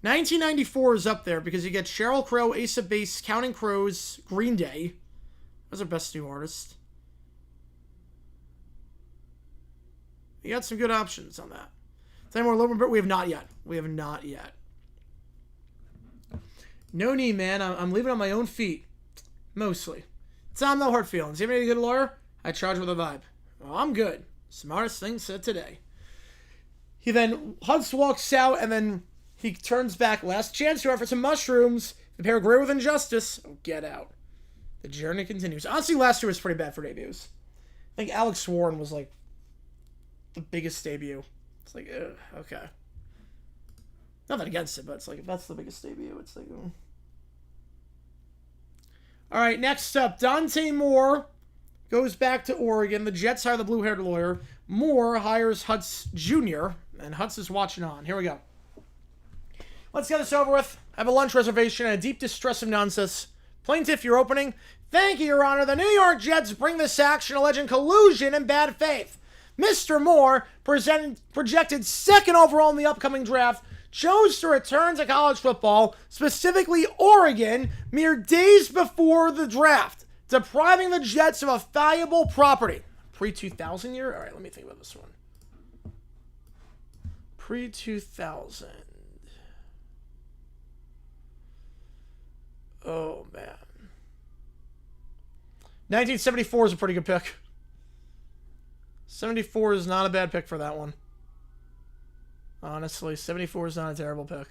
1994 is up there because you get Sheryl Crow, Ace of Base, Counting Crows, Green Day. Those are best new artists. You got some good options on that. Tell me more, a little bit. We have not yet. No need, man. I'm leaving on my own feet. Mostly. Tom, no hard feelings. You have any good lawyer? I charge with a vibe. Well, I'm good. Smartest thing said today. He then Huntz walks out and then he turns back. Last chance to offer some mushrooms. The pair agree with injustice. Oh, get out. The journey continues. Honestly, last year was pretty bad for debuts. I think Alex Warren was the biggest debut. It's okay. Nothing against it, but it's if that's the biggest debut, it's All right, next up, Dante Moore goes back to Oregon. The Jets hire the blue-haired lawyer. Moore hires Hutz Jr., and Hutz is watching on. Here we go. Let's get this over with. I have a lunch reservation and a deep distress of nonsense. Plaintiff, you're opening. Thank you, Your Honor. The New York Jets bring this action alleging collusion and bad faith. Mr. Moore, projected second overall in the upcoming draft, chose to return to college football, specifically Oregon, mere days before the draft, depriving the Jets of a valuable property. Pre-2000 year? All right, let me think about this one. Pre-2000. Oh, man. 1974 is a pretty good pick. 74 is not a bad pick for that one. Honestly, 74 is not a terrible pick.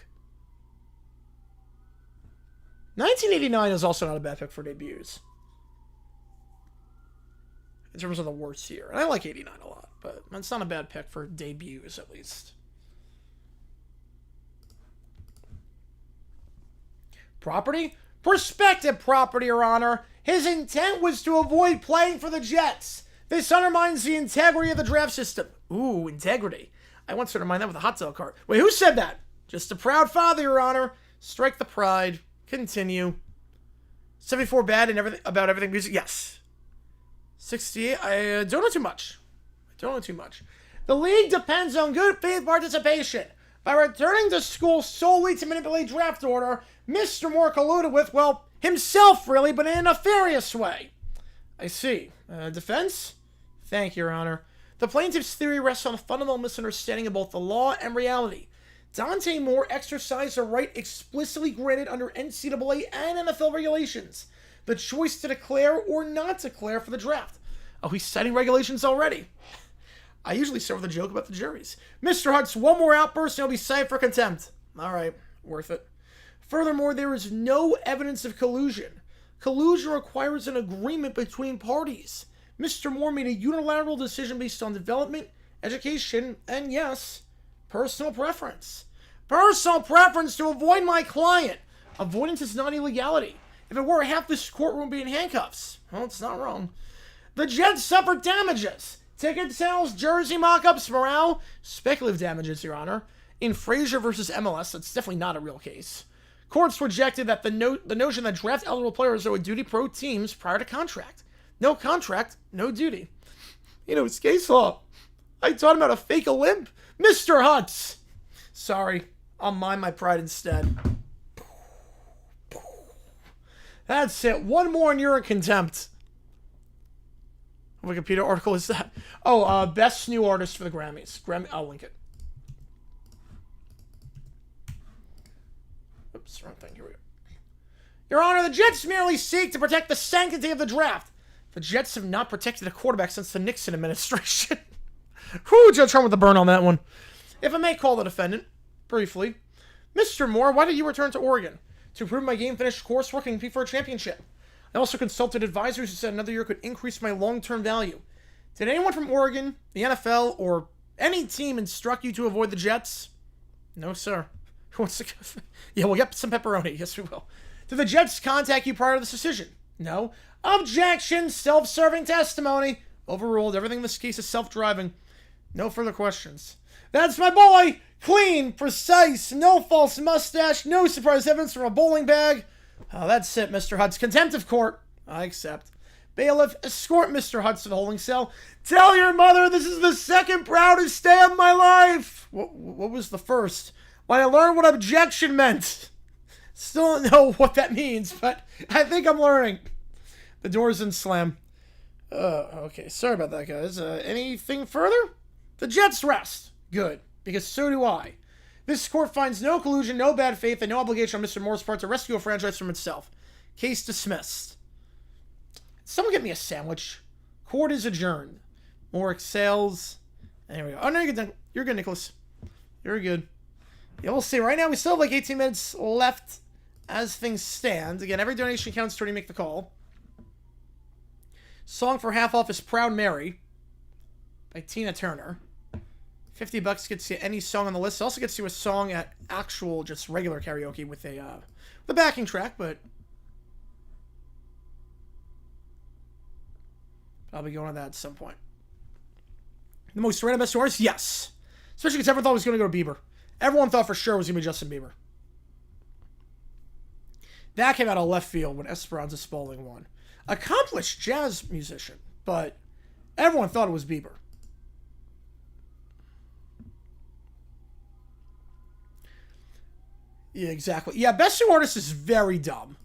1989 is also not a bad pick for debuts. In terms of the worst year. And I like 89 a lot, but it's not a bad pick for debuts, at least. Property? Prospective property, Your Honor. His intent was to avoid playing for the Jets. This undermines the integrity of the draft system. Ooh, integrity. I once heard of mine that with a hot dog cart. Wait, who said that? Just a proud father, Your Honor. Strike the pride. Continue. 74 bad and everything about everything music. Yes. 68. I don't know too much. The league depends on good faith participation. By returning to school solely to manipulate draft order, Mr. Moore colluded with, well, himself really, but in a nefarious way. I see. Defense? Thank you, Your Honor. The plaintiff's theory rests on a fundamental misunderstanding of both the law and reality. Dante Moore exercised a right explicitly granted under NCAA and NFL regulations. The choice to declare or not declare for the draft. Oh, he's citing regulations already. I usually start with a joke about the juries. Mr. Hutz, one more outburst and he'll be cited for contempt. All right, worth it. Furthermore, there is no evidence of collusion. Collusion requires an agreement between parties. Mr. Moore made a unilateral decision based on development, education, and yes, personal preference. Personal preference to avoid my client. Avoidance is not illegality. If it were, half this courtroom would be in handcuffs. Well, it's not wrong. The Jets suffered damages. Ticket sales, jersey mock-ups, morale, speculative damages, Your Honor. In Frazier versus MLS, that's definitely not a real case. Courts rejected that the notion that draft-eligible players owe duty pro teams prior to contract. No contract, no duty. You know, it's case law. I taught him how to fake a limp. Mr. Hutz! Sorry, I'll mind my pride instead. That's it. One more and you're in contempt. What Wikipedia article is that? Oh, best new artist for the Grammys. I'll link it. Oops, wrong thing. Here we go. Your Honor, the Jets merely seek to protect the sanctity of the draft. The Jets have not protected a quarterback since the Nixon administration. Whew, Judge Trump with the burn on that one. If I may call the defendant, briefly. Mr. Moore, why did you return to Oregon? To improve my game-finished coursework and compete for a championship. I also consulted advisors who said another year could increase my long-term value. Did anyone from Oregon, the NFL, or any team instruct you to avoid the Jets? No, sir. Who wants to go? Yeah, we'll get some pepperoni. Yes, we will. Did the Jets contact you prior to this decision? No. Objection! Self-serving testimony. Overruled. Everything in this case is self-driving. No further questions. That's my boy! Clean, precise, no false mustache, no surprise evidence from a bowling bag. Oh, that's it, Mr. Hutz. Contempt of court. I accept. Bailiff, escort Mr. Hutz to the holding cell. Tell your mother this is the second proudest day of my life. What was the first? When I learned what objection meant. Still don't know what that means, but I think I'm learning. The door's in slam. Okay, sorry about that, guys. Anything further? The Jets rest. Good, because so do I. This court finds no collusion, no bad faith, and no obligation on Mr. Moore's part to rescue a franchise from itself. Case dismissed. Someone get me a sandwich. Court is adjourned. Moore exhales. And here we go. Oh, no, you're good. You're good, Nicholas. You're good. Yeah, we'll see. Right now, we still have like 18 minutes left as things stand. Again, every donation counts toward you make the call. Song for half off is Proud Mary by Tina Turner. $50 gets you any song on the list. It also gets you a song at actual, just regular karaoke with a the backing track, but I'll be going on that at some point. The most random best artist? Yes. Especially because everyone thought it was going to go to Bieber. Everyone thought for sure it was going to be Justin Bieber. That came out of left field when Esperanza Spalding won. Accomplished jazz musician, but everyone thought it was Bieber. Yeah, exactly. Yeah, Best New Artist is very dumb.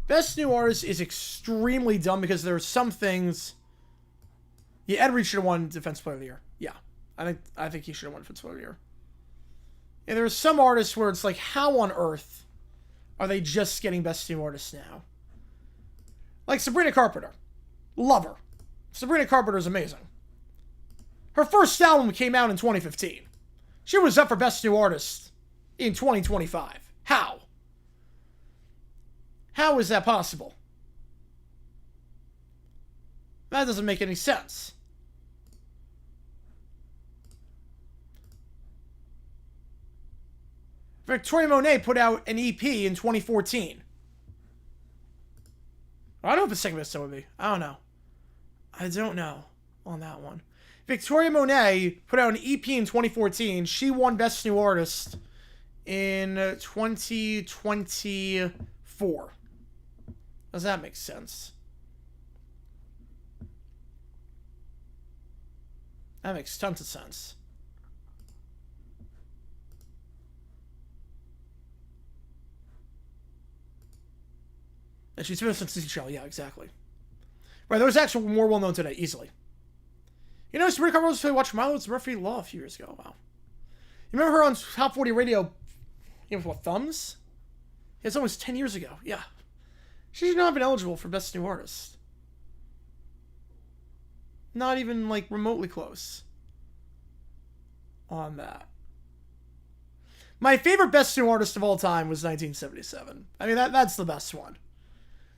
Best New Artist is extremely dumb because there are some things... Yeah, Ed Reed should have won Defense Player of the Year. Yeah, I think he should have won Defense Player of the Year. And there are some artists where it's like, how on earth are they just getting Best New Artist now? Like Sabrina Carpenter. Love her. Sabrina Carpenter is amazing. Her first album came out in 2015. She was up for Best New Artist in 2025. How? How is that possible? That doesn't make any sense. Victoria Monet put out an EP in 2014. I don't know if the second best would be. I don't know. I don't know on that one. Victoria Monet put out an EP in 2014. She won Best New Artist in 2024. Does that make sense? That makes tons of sense. And she's been since Shell. Yeah, exactly. Right, there was actually more well-known today, easily. You know, Sabrina Carpenter was watching Milo's Murphy Law a few years ago. Wow. You remember her on Top 40 Radio, you know, what, Thumbs? It's almost 10 years ago. Yeah. She should not have been eligible for Best New Artist. Not even, like, remotely close on that. My favorite Best New Artist of all time was 1977. I mean, that's the best one.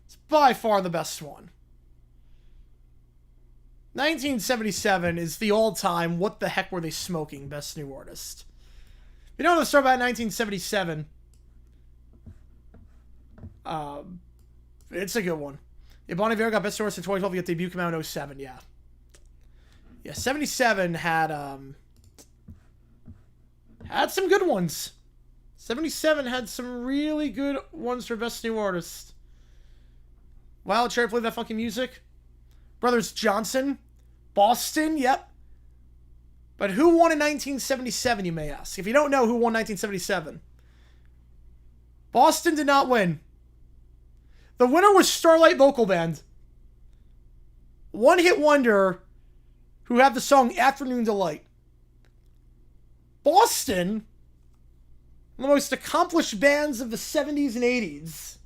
It's by far the best one. 1977 is the all-time what the heck were they smoking Best New Artist. If you don't know the story about 1977, it's a good one. Yeah, Bon Iver got Best New Artist in 2012, yet debut came out in 07, yeah. Yeah, 77 had some good ones. 77 had some really good ones for Best New Artist. Wild Cherry played that funky music. Brothers Johnson. Boston, yep. But who won in 1977, you may ask? If you don't know who won 1977. Boston did not win. The winner was Starlight Vocal Band. One-hit wonder who had the song Afternoon Delight. Boston, one of the most accomplished bands of the 70s and 80s.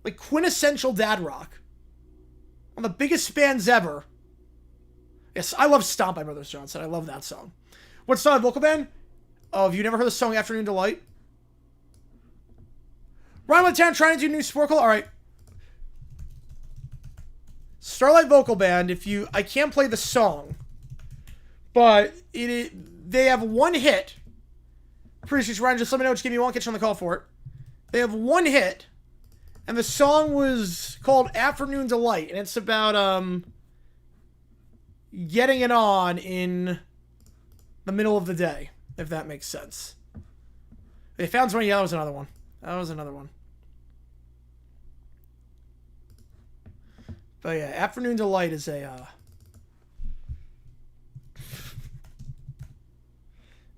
Like quintessential dad rock. One of the biggest bands ever. Yes, I love Stomp by Brothers Johnson. I love that song. What's Starlight Vocal Band? Oh, have you never heard the song Afternoon Delight? Ryan with Town trying to do new Sporkle? Alright. Starlight Vocal Band, I can't play the song. But they have one hit. Appreciate you, Ryan. Just let me know what you give me. Won't get you on the call for it. They have one hit. And the song was called Afternoon Delight. And it's about, getting it on in the middle of the day. If that makes sense. They found something. Yeah, that was another one. But yeah, Afternoon Delight is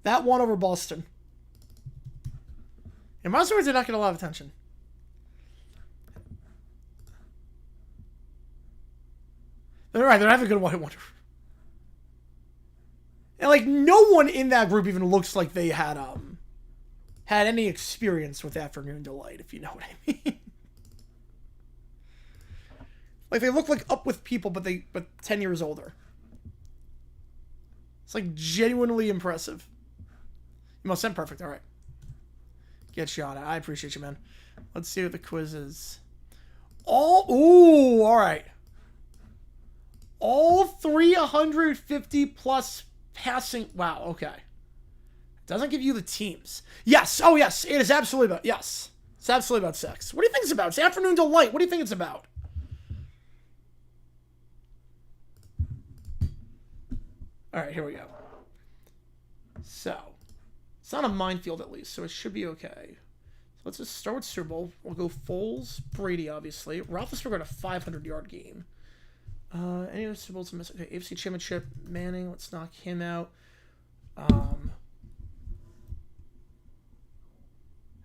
that one over Boston. And Monster did not get a lot of attention. They're right, they're having a good White Wonder. And like no one in that group even looks like they had any experience with Afternoon Delight, if you know what I mean. Like they look like Up With People, but 10 years older. It's like genuinely impressive. You must send perfect. All right. Get you on it. I appreciate you, man. Let's see what the quiz is. All right. All 350 plus passing. Wow. Okay. Doesn't give you the teams. Yes. Oh, yes. It is absolutely about. Yes. It's absolutely about sex. What do you think it's about? It's Afternoon Delight. What do you think it's about? All right, here we go. So, it's not a minefield at least, so it should be okay. So let's just start with Super Bowl. We'll go Foles, Brady, obviously. Roethlisberger had a 500-yard game. Any other Super Bowls to miss? Okay, AFC Championship, Manning. Let's knock him out.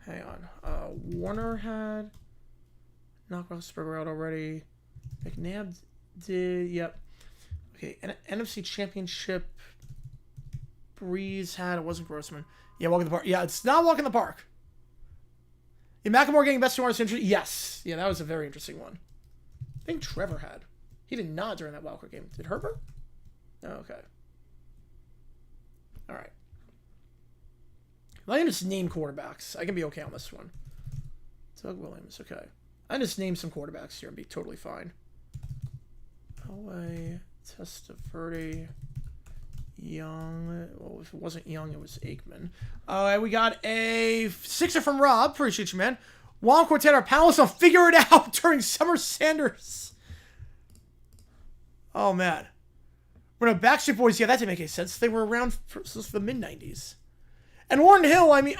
Hang on. Warner had knocked Roethlisberger out already. McNabb did. Yep. Okay, NFC Championship. Breeze had. It wasn't Grossman. Yeah, Walk in the Park. Yeah, it's not Walk in the Park. Yeah, McLemore getting best and worst injury. Yes. Yeah, that was a very interesting one. I think Trevor had. He did not during that wildcard game. Did Herbert? Oh, okay. All right. I can just name quarterbacks. I can be okay on this one. Doug Williams. Okay. I can just name some quarterbacks here and be totally fine. Elway, Testaverde, Young. Well, if it wasn't Young, it was Aikman. We got a sixer from Rob. Appreciate you, man. Juan Quartet, our panelists will figure it out during Summer Sanders. Oh, man. We're no Backstreet Boys. Yeah, that didn't make any sense. They were around for the mid-90s. And Lauryn Hill, I mean,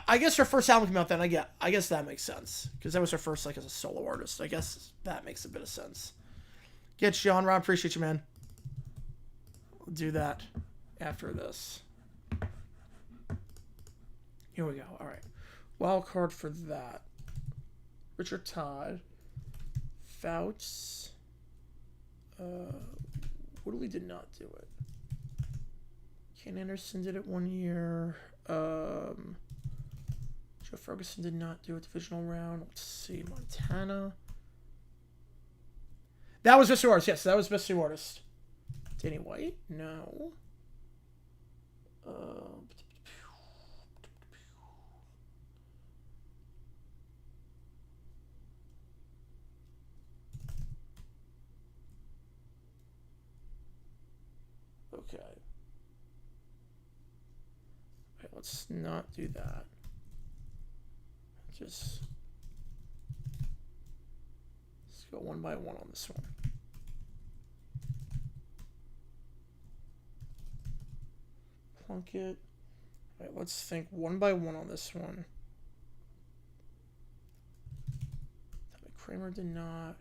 I guess her first album came out then. I guess that makes sense. Because that was her first, like, as a solo artist. I guess that makes a bit of sense. Get Sean, Rob. Appreciate you, man. We'll do that after this. Here we go. All right. Wild card for that. Richard Todd. Fouts. Woodley did not do it. Ken Anderson did it 1 year. Joe Ferguson did not do a divisional round. Let's see. Montana. That was Best New Artist. Yes, that was Best New Artist. Danny White? No. Okay. Okay, let's not do that. Just let's go one by one on this one. Plunkett. All right, let's think one by one on this one. Kramer did not.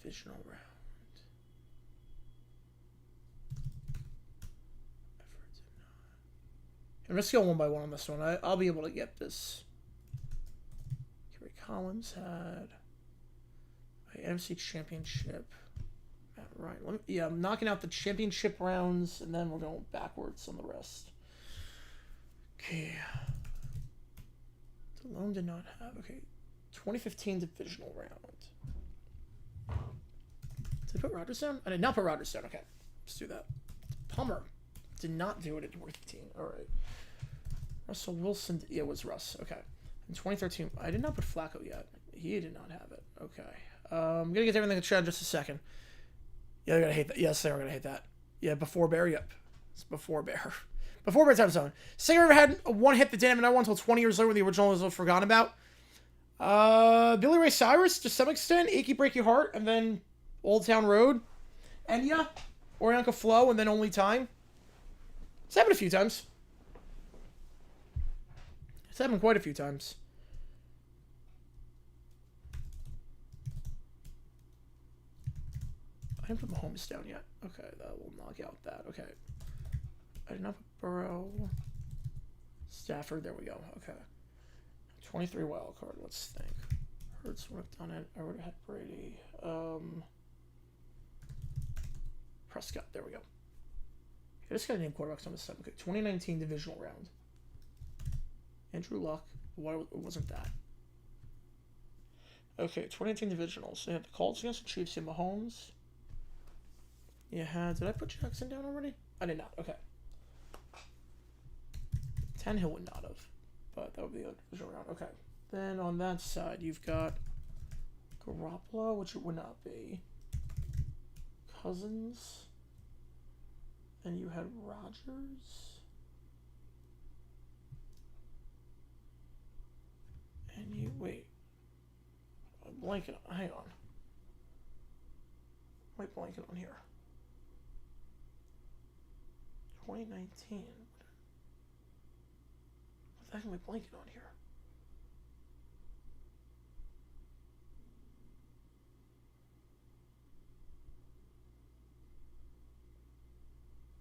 Divisional round. Effort did not. And let's go one by one on this one. I'll be able to get this. Kerry Collins had NFC Championship. Matt Ryan. Yeah, I'm knocking out the championship rounds, and then we're going backwards on the rest. Okay. Delone did not have. Okay. 2015 divisional round. Did I put Rodgers down? I did not put Rodgers down. Okay. Let's do that. Palmer did not do it at 2015. All right. Russell Wilson. Yeah, it was Russ. Okay. In 2013, I did not put Flacco yet. He did not have it. Okay. I'm going to get everything in the chat in just a second. Yeah, they're going to hate that. Yes, they are going to hate that. Yeah, before Bear. Yep. It's before Bear. Before Bear's time zone. Singer ever had one hit that didn't have another one until 20 years later when the original was forgotten about. Billy Ray Cyrus, to some extent. Achy Breaky Heart, and then Old Town Road. Enya, Oriental Flow, and then Only Time. It's happened a few times. It's happened quite a few times. I didn't put Mahomes down yet. Okay, that will knock out that. Okay. I did not put Burrow. Stafford, there we go. Okay. 23 wild card, let's think. Hurts would have done it. I would have had Brady. Prescott, there we go. I just got to name quarterbacks on this stuff. Okay, 2019 divisional round. Andrew Luck. Why it wasn't that? Okay, 2019 divisionals. So you had the Colts against the Chiefs. You had Mahomes. You had. Did I put Jackson down already? I did not. Okay. Tannehill would not have, but that would be a divisional round. Okay. Then on that side, you've got Garoppolo, which it would not be. Cousins. And you had Rodgers. And you, wait. I'm blanking. Hang on. What am I blanking on here? 2019. What the heck am I blanking on here?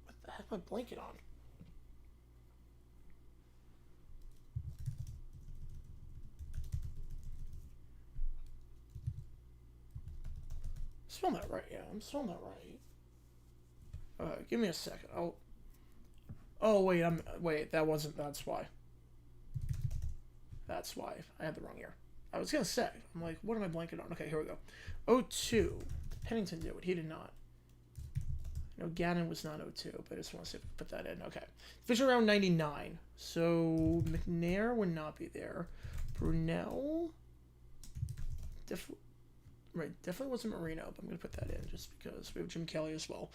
What the heck am I blanking on? Spelling that right, yeah, I'm spelling that right. Give me a second. Oh wait, that's why. That's why. I had the wrong year. I was gonna say, I'm like, what am I blanking on? Okay, here we go. 02. Pennington do it, he did not. No, Gannon was not 02, but I just want to see if I put that in. Okay. Division round 99. So McNair would not be there. Brunel. Definitely wasn't Marino, but I'm going to put that in just because we have Jim Kelly as well.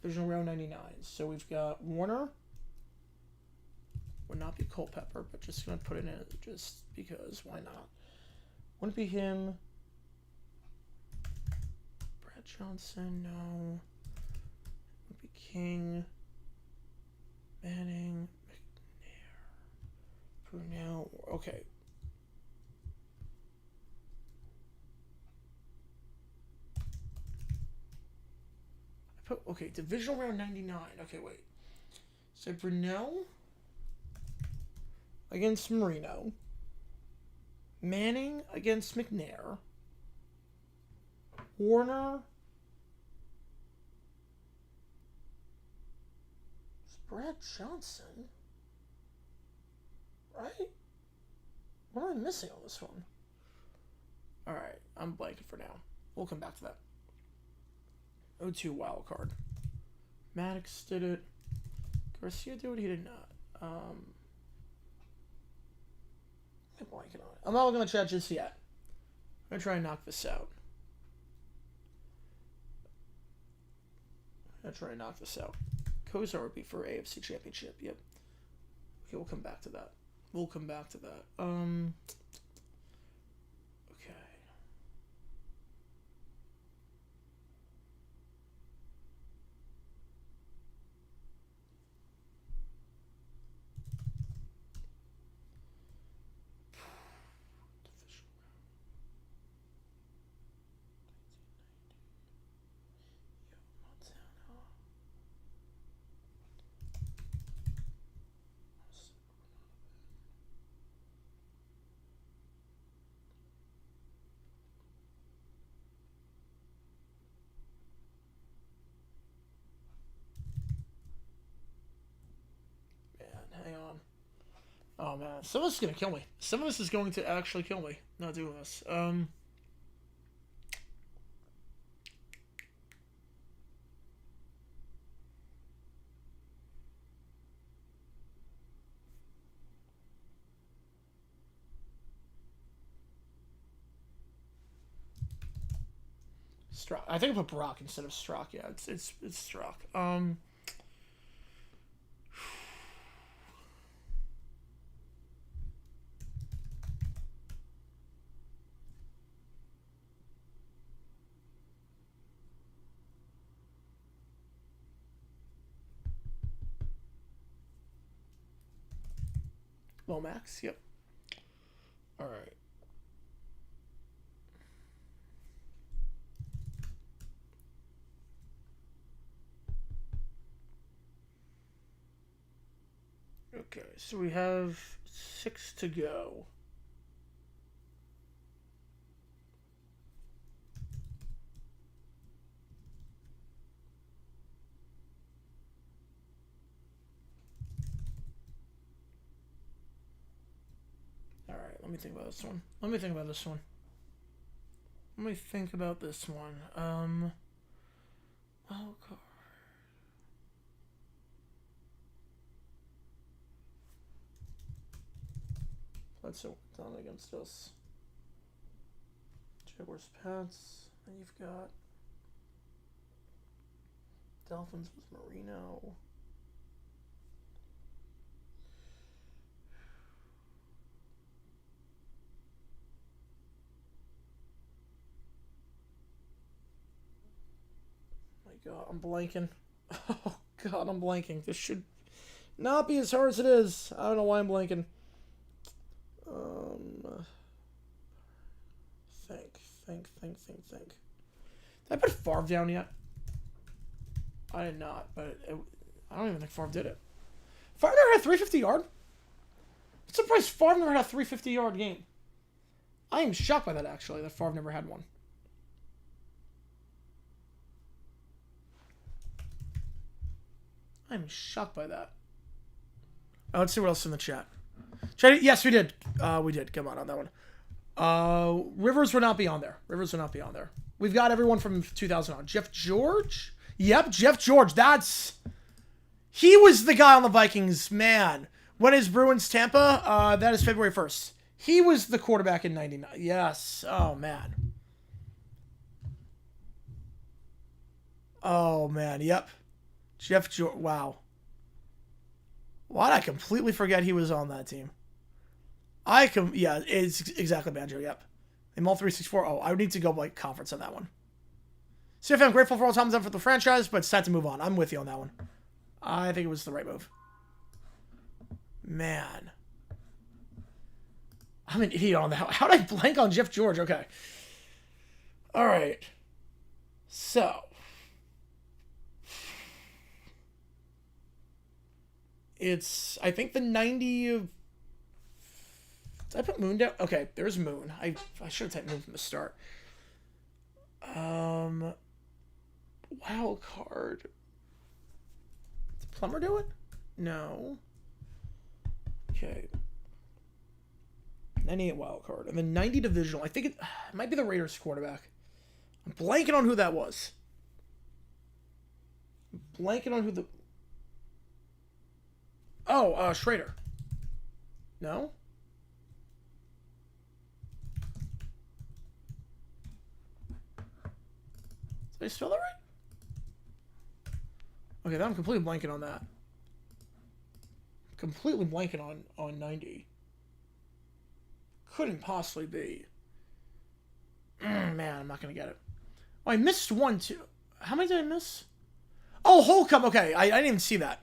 Division round 99. So we've got Warner. Would not be Culpepper, but just going to put it in just because. Why not? Wouldn't be him. Brad Johnson, no. Would be King. Manning. McNair. Brunel. Okay. Okay, divisional round 99. Okay, wait. So Brunel against Marino. Manning against McNair. Warner. It's Brad Johnson. Right? What am I missing on this one? Alright, I'm blanking for now. We'll come back to that. 02 wild card. Maddox did it. Garcia did it. He did not. I'm blanking on it. I'm not going to chat just yet. I'm going to try and knock this out. Kozar would be for AFC Championship. Yep. Okay, we'll come back to that. Okay. Hang on. Oh man, some of this is gonna kill me. Some of this is going to actually kill me. Not doing this. Strzok. I think I put Brock instead of Strzok. Yeah, it's Strzok. Lomax, yep. Alright. Okay, so we have 6 to go. Alright, let me think about this one. Wild card. That's so done against us. Jaguars, Pats. Then you've got Dolphins with Marino. god, I'm blanking. Oh god, I'm blanking. This should not be as hard as it is. I don't know why I'm blanking. Think. Did I put Favre down yet? I did not, but I don't even think Favre did it. Favre never had a 350 yard? I'm surprised Favre never had a 350 yard game. I am shocked by that, actually, that Favre never had one. I'm shocked by that. Let's see what else is in the chat. Yes, we did. We did. Come on that one. Rivers would not be on there. We've got everyone from 2000 on. Jeff George? Yep, Jeff George. He was the guy on the Vikings, man. When is Bruins Tampa? That is February 1st. He was the quarterback in 99. Yes. Oh, man. Yep. Jeff George. Wow. Why did I completely forget he was on that team? Yeah, it's exactly Banjo, yep. I'm all 364. Oh, I would need to go like conference on that one. CFM, I'm grateful for all times done for the franchise, but it's time to move on. I'm with you on that one. I think it was the right move. Man. I'm an idiot on that. How did I blank on Jeff George? Okay. All right. So. It's, I think the 90 of... Did I put Moon down? Okay, there's Moon. I should have typed Moon from the start. Wild card. Did Plumber do it? No. Okay. 98 wild card. And then 90 divisional. I think it might be the Raiders quarterback. I'm blanking on who that was. Oh, Schrader. No? Did I spell that right? Okay, then I'm completely blanking on that. Completely blanking on 90. Couldn't possibly be. Man, I'm not going to get it. Oh, I missed one, too. How many did I miss? Oh, Holcomb. Okay, I didn't even see that.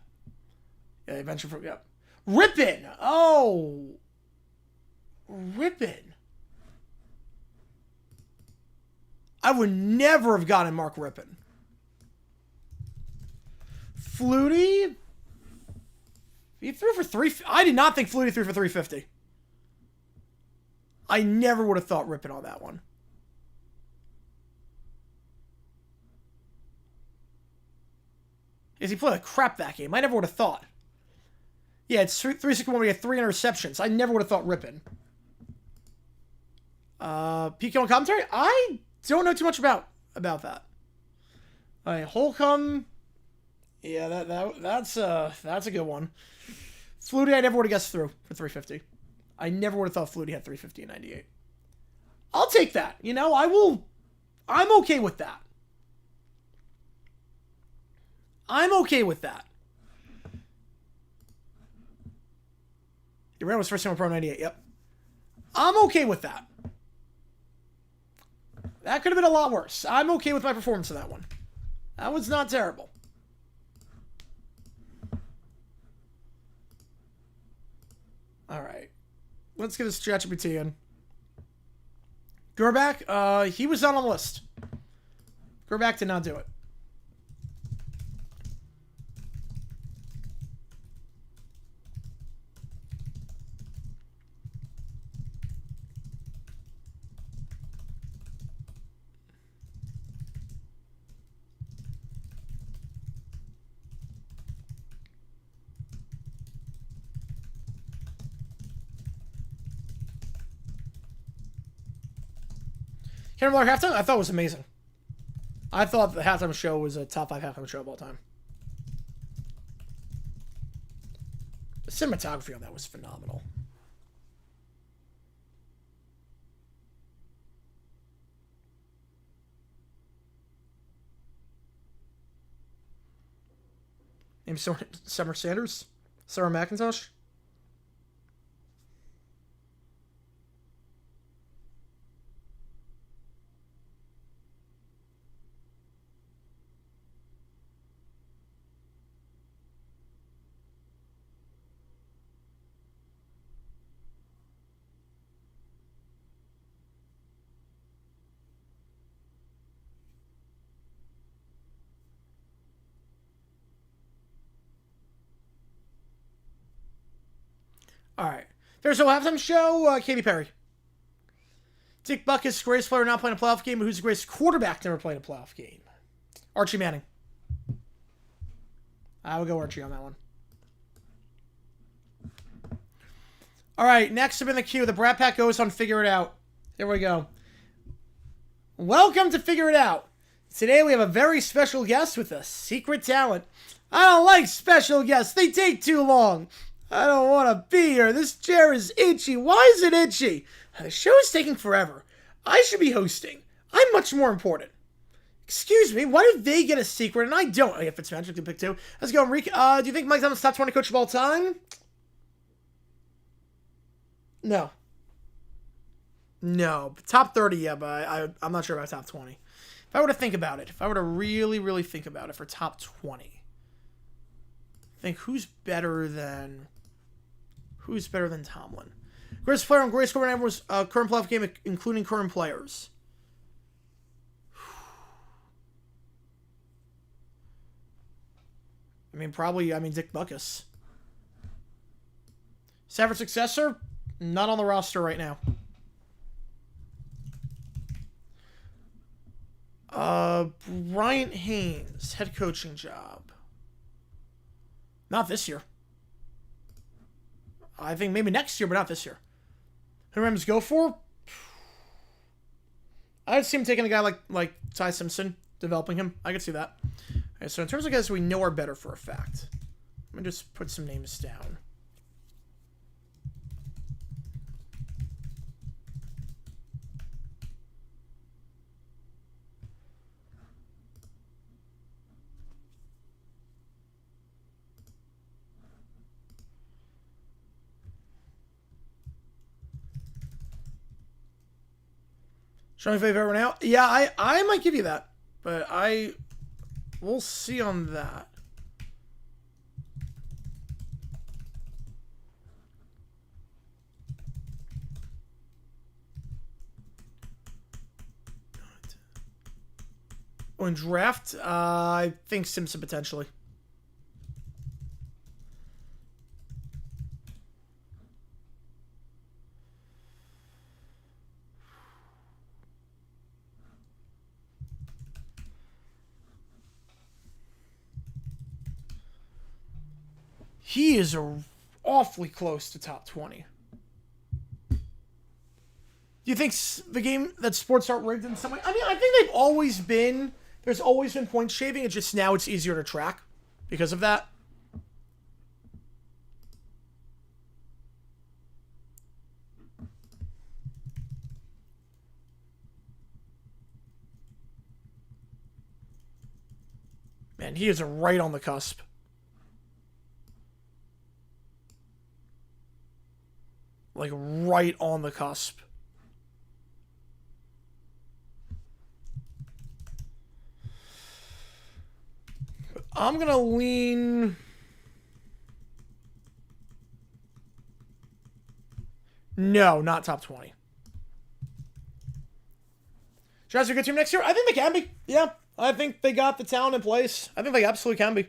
Yeah, venture from, yep. Rippin! Oh! Rippin! I would never have gotten Mark Rippin. Flutie? He threw for I did not think Flutie threw for 350. I never would have thought Rippin on that one. Because he played like crap that game. I never would have thought. Yeah, it's 361. We had 3 interceptions. I never would have thought Rippin. PK on commentary? I don't know too much about that. Holcomb. Yeah, that's a good one. Flutie, I never would have guessed through for 350. I never would have thought Flutie had 350 and 98. I'll take that. You know, I'm okay with that. Durant was first time Pro 98. Yep. I'm okay with that. That could have been a lot worse. I'm okay with my performance in that one. That was not terrible. All right. Let's get this ChatGPT in. Gerback, he was not on the list. Gerback did not do it. Cameron Miller halftime? I thought it was amazing. I thought the halftime show was a top 5 halftime show of all time. The cinematography on that was phenomenal. Name Summer Sanders? Sarah McIntosh? All right. There's no halftime show. Katy Perry. Dick Buckus, greatest player not playing a playoff game, but who's the greatest quarterback never playing a playoff game? Archie Manning. I will go Archie on that one. All right, next up in the queue, the Brat Pack goes on Figure It Out. Here we go. Welcome to Figure It Out. Today we have a very special guest with us, secret talent. I don't like special guests. They take too long. I don't want to be here. This chair is itchy. Why is it itchy? The show is taking forever. I should be hosting. I'm much more important. Excuse me, why do they get a secret and I don't? Oh, yeah, Fitzpatrick can pick two. Let's go, Enrique. Do you think Mike Tomlin's top 20 coach of all time? No. No. Top 30, yeah, but I'm not sure about top 20. If I were to think about it, if I were to really, really think about it for top 20, think who's better than Tomlin? Greatest player and greatest scorer in everyone's current playoff game, including current players. Dick Buckus. Stafford successor? Not on the roster right now. Bryant Haynes, head coaching job. Not this year. I think maybe next year, but not this year. Who Rams go for? I'd see him taking a guy like Ty Simpson, developing him. I could see that. Okay, so in terms of guys we know are better for a fact, let me just put some names down. Show me favorite right now. Yeah, I might give you that, but we'll see on that. Oh, in draft, I think Simpson potentially. He is awfully close to top 20. Do you think the game that sports aren't rigged in some way? I mean, I think there's always been point shaving. It's just now it's easier to track because of that. Man, he is right on the cusp. Like, right on the cusp. But I'm going to lean... No, not top 20. Giants are a good team next year? I think they can be. Yeah, I think they got the talent in place. I think they absolutely can be.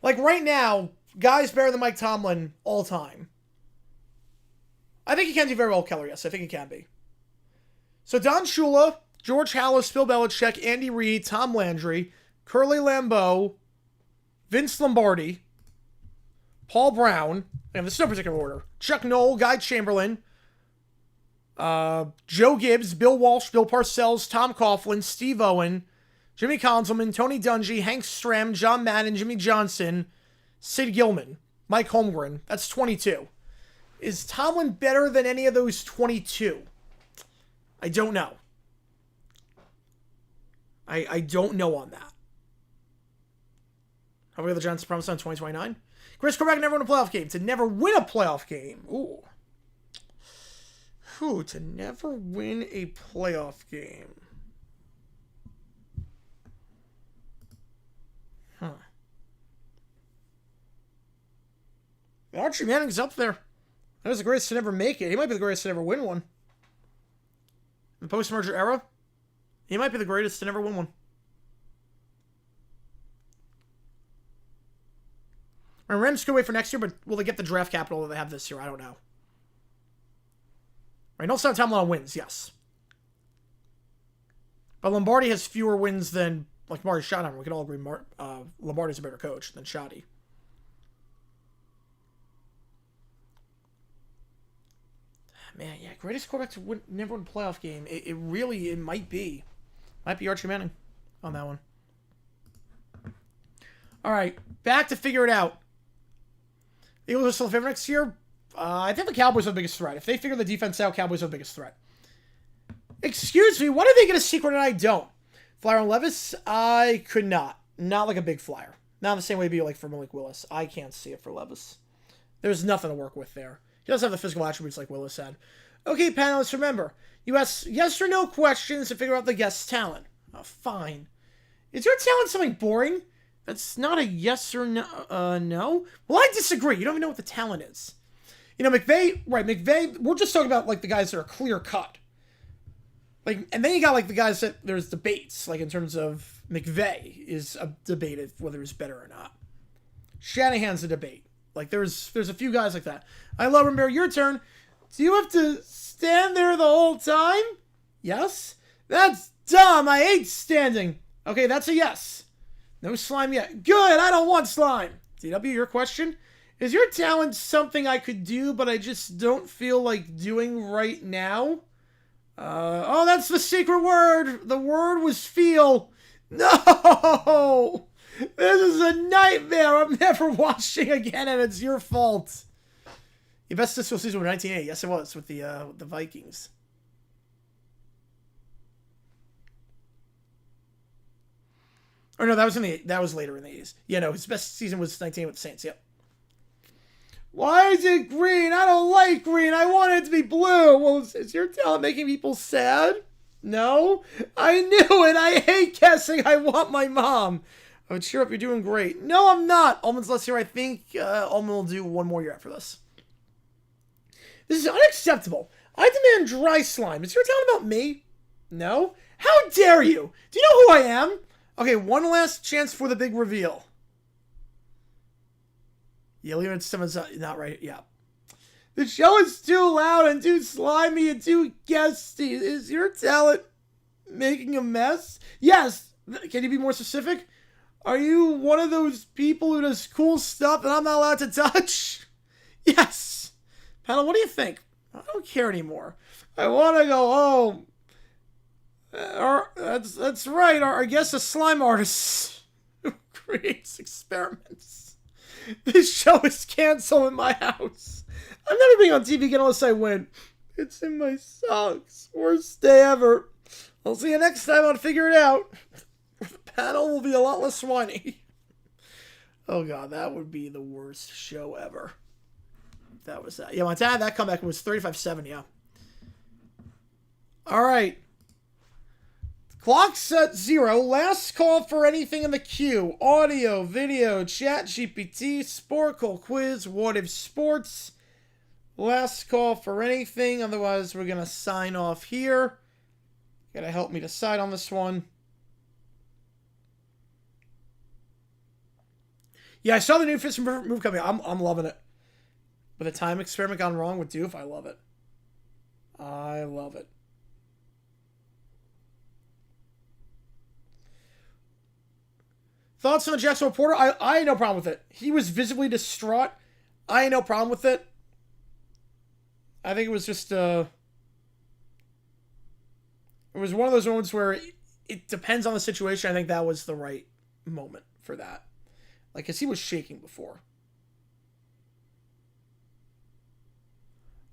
Like, right now, guys better than Mike Tomlin all time. I think he can do very well, Keller. Yes, I think he can be. So Don Shula, George Halas, Bill Belichick, Andy Reid, Tom Landry, Curly Lambeau, Vince Lombardi, Paul Brown, and this is no particular order, Chuck Noll, Guy Chamberlain, Joe Gibbs, Bill Walsh, Bill Parcells, Tom Coughlin, Steve Owen, Jimmy Conzelman, Tony Dungy, Hank Stram, John Madden, Jimmy Johnson, Sid Gilman, Mike Holmgren. That's 22. Is Tomlin better than any of those 22? I don't know. I don't know on that. How about the Giants promise on 2029? Chris Quarterback never win a playoff game. To never win a playoff game. Ooh. To never win a playoff game. Huh. Archie Manning's up there. That was the greatest to never make it. He might be the greatest to never win one. In the post-merger era, he might be the greatest to never win one. Rams could wait for next year, but will they get the draft capital that they have this year? I don't know. Right, no time on wins, yes. But Lombardi has fewer wins than, like, Marty Schottenheimer. We can all agree Lombardi's a better coach than Schotty. Man, yeah, greatest quarterback to never win a playoff game. It really might be. Might be Archie Manning on that one. All right, back to figure it out. The Eagles are still a favorite next year. I think the Cowboys are the biggest threat. If they figure the defense out, Cowboys are the biggest threat. Excuse me, what if they get a secret and I don't? Flyer on Levis? I could not. Not like a big flyer. Not the same way it'd be like for Malik Willis. I can't see it for Levis. There's nothing to work with there. He doesn't have the physical attributes like Willis had. Okay, panelists, remember, you ask yes or no questions to figure out the guest's talent. Oh, fine. Is your talent something boring? That's not a yes or no. No? Well, I disagree. You don't even know what the talent is. You know, McVay, right, McVay, we're just talking about, like, the guys that are clear cut. Like, and then you got, like, the guys that there's debates, like, in terms of McVay is a debate of whether he's better or not. Shanahan's a debate. Like, there's a few guys like that. I love Romero, your turn. Do you have to stand there the whole time? Yes? That's dumb. I hate standing. Okay, that's a yes. No slime yet. Good, I don't want slime. DW, your question? Is your talent something I could do, but I just don't feel like doing right now? Oh, that's the secret word. The word was feel. No! This is a nightmare. I'm never watching again, and it's your fault. Your best statistical season was 1980. Yes, it was, with the Vikings. Or no, that was later in the 80s. Yeah, no, his best season was 19 with the Saints. Yep. Why is it green? I don't like green. I want it to be blue. Well, is your talent making people sad? No? I knew it. I hate guessing. I want my mom. I would cheer up. You're doing great. No, I'm not. Ullman's less here. I think Ullman will do one more year after this. This is unacceptable. I demand dry slime. Is your talent about me? No? How dare you? Do you know who I am? Okay, one last chance for the big reveal. Yeah, Leon Simmons not right. Yeah. The show is too loud and too slimy and too guesty. Is your talent making a mess? Yes. Can you be more specific? Are you one of those people who does cool stuff that I'm not allowed to touch? Yes. Panel, what do you think? I don't care anymore. I want to go home. That's right. Our guest is a slime artist who creates experiments. This show is canceled in my house. I'm never being on TV again unless I win. It's in my socks. Worst day ever. I'll see you next time on Figure It Out. The panel will be a lot less whiny. Oh god, that would be the worst show ever. That was that. Yeah, Montana, that comeback was 35-7, yeah. Alright. Clock's at 0. Last call for anything in the queue. Audio, video, chat, GPT, Sporkle, quiz, what if sports. Last call for anything. Otherwise, we're going to sign off here. Got to help me decide on this one. Yeah, I saw the new Fist move coming. I'm loving it. But the time experiment gone wrong with Doof, I love it. I love it. Thoughts on the Jackson Reporter? I had no problem with it. He was visibly distraught. I had no problem with it. I think it was just it was one of those moments where it depends on the situation. I think that was the right moment for that. Like, because he was shaking before.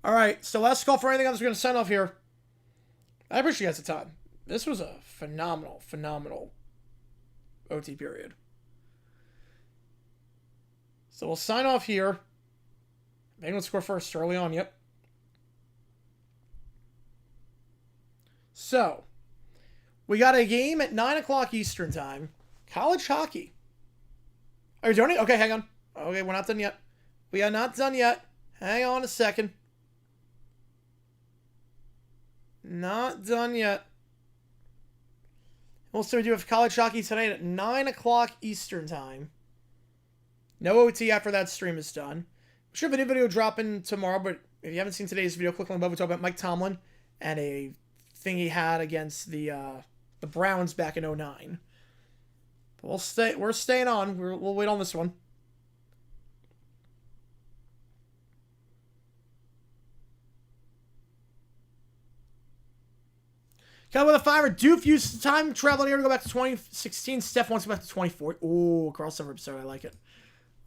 All right, so last call for anything else. We're going to sign off here. I appreciate you guys' time. This was a phenomenal OT period. So we'll sign off here. Bengals score first early on, yep. So, we got a game at 9 o'clock Eastern time. College hockey. Are you doing it? Okay, hang on. Okay, we're not done yet. We are not done yet. Hang on a second. Not done yet. Also, we do have college hockey tonight at 9 o'clock Eastern time. No OT after that stream is done. I'm sure the new video dropping tomorrow, but if you haven't seen today's video, click on above. We talk about Mike Tomlin and a thing he had against the Browns back in 2009. But we're staying on. We'll wait on this one. Got with a fiver. Doof used time traveling here to go back to 2016. Steph wants to go back to 24. Ooh, crossover episode. I like it.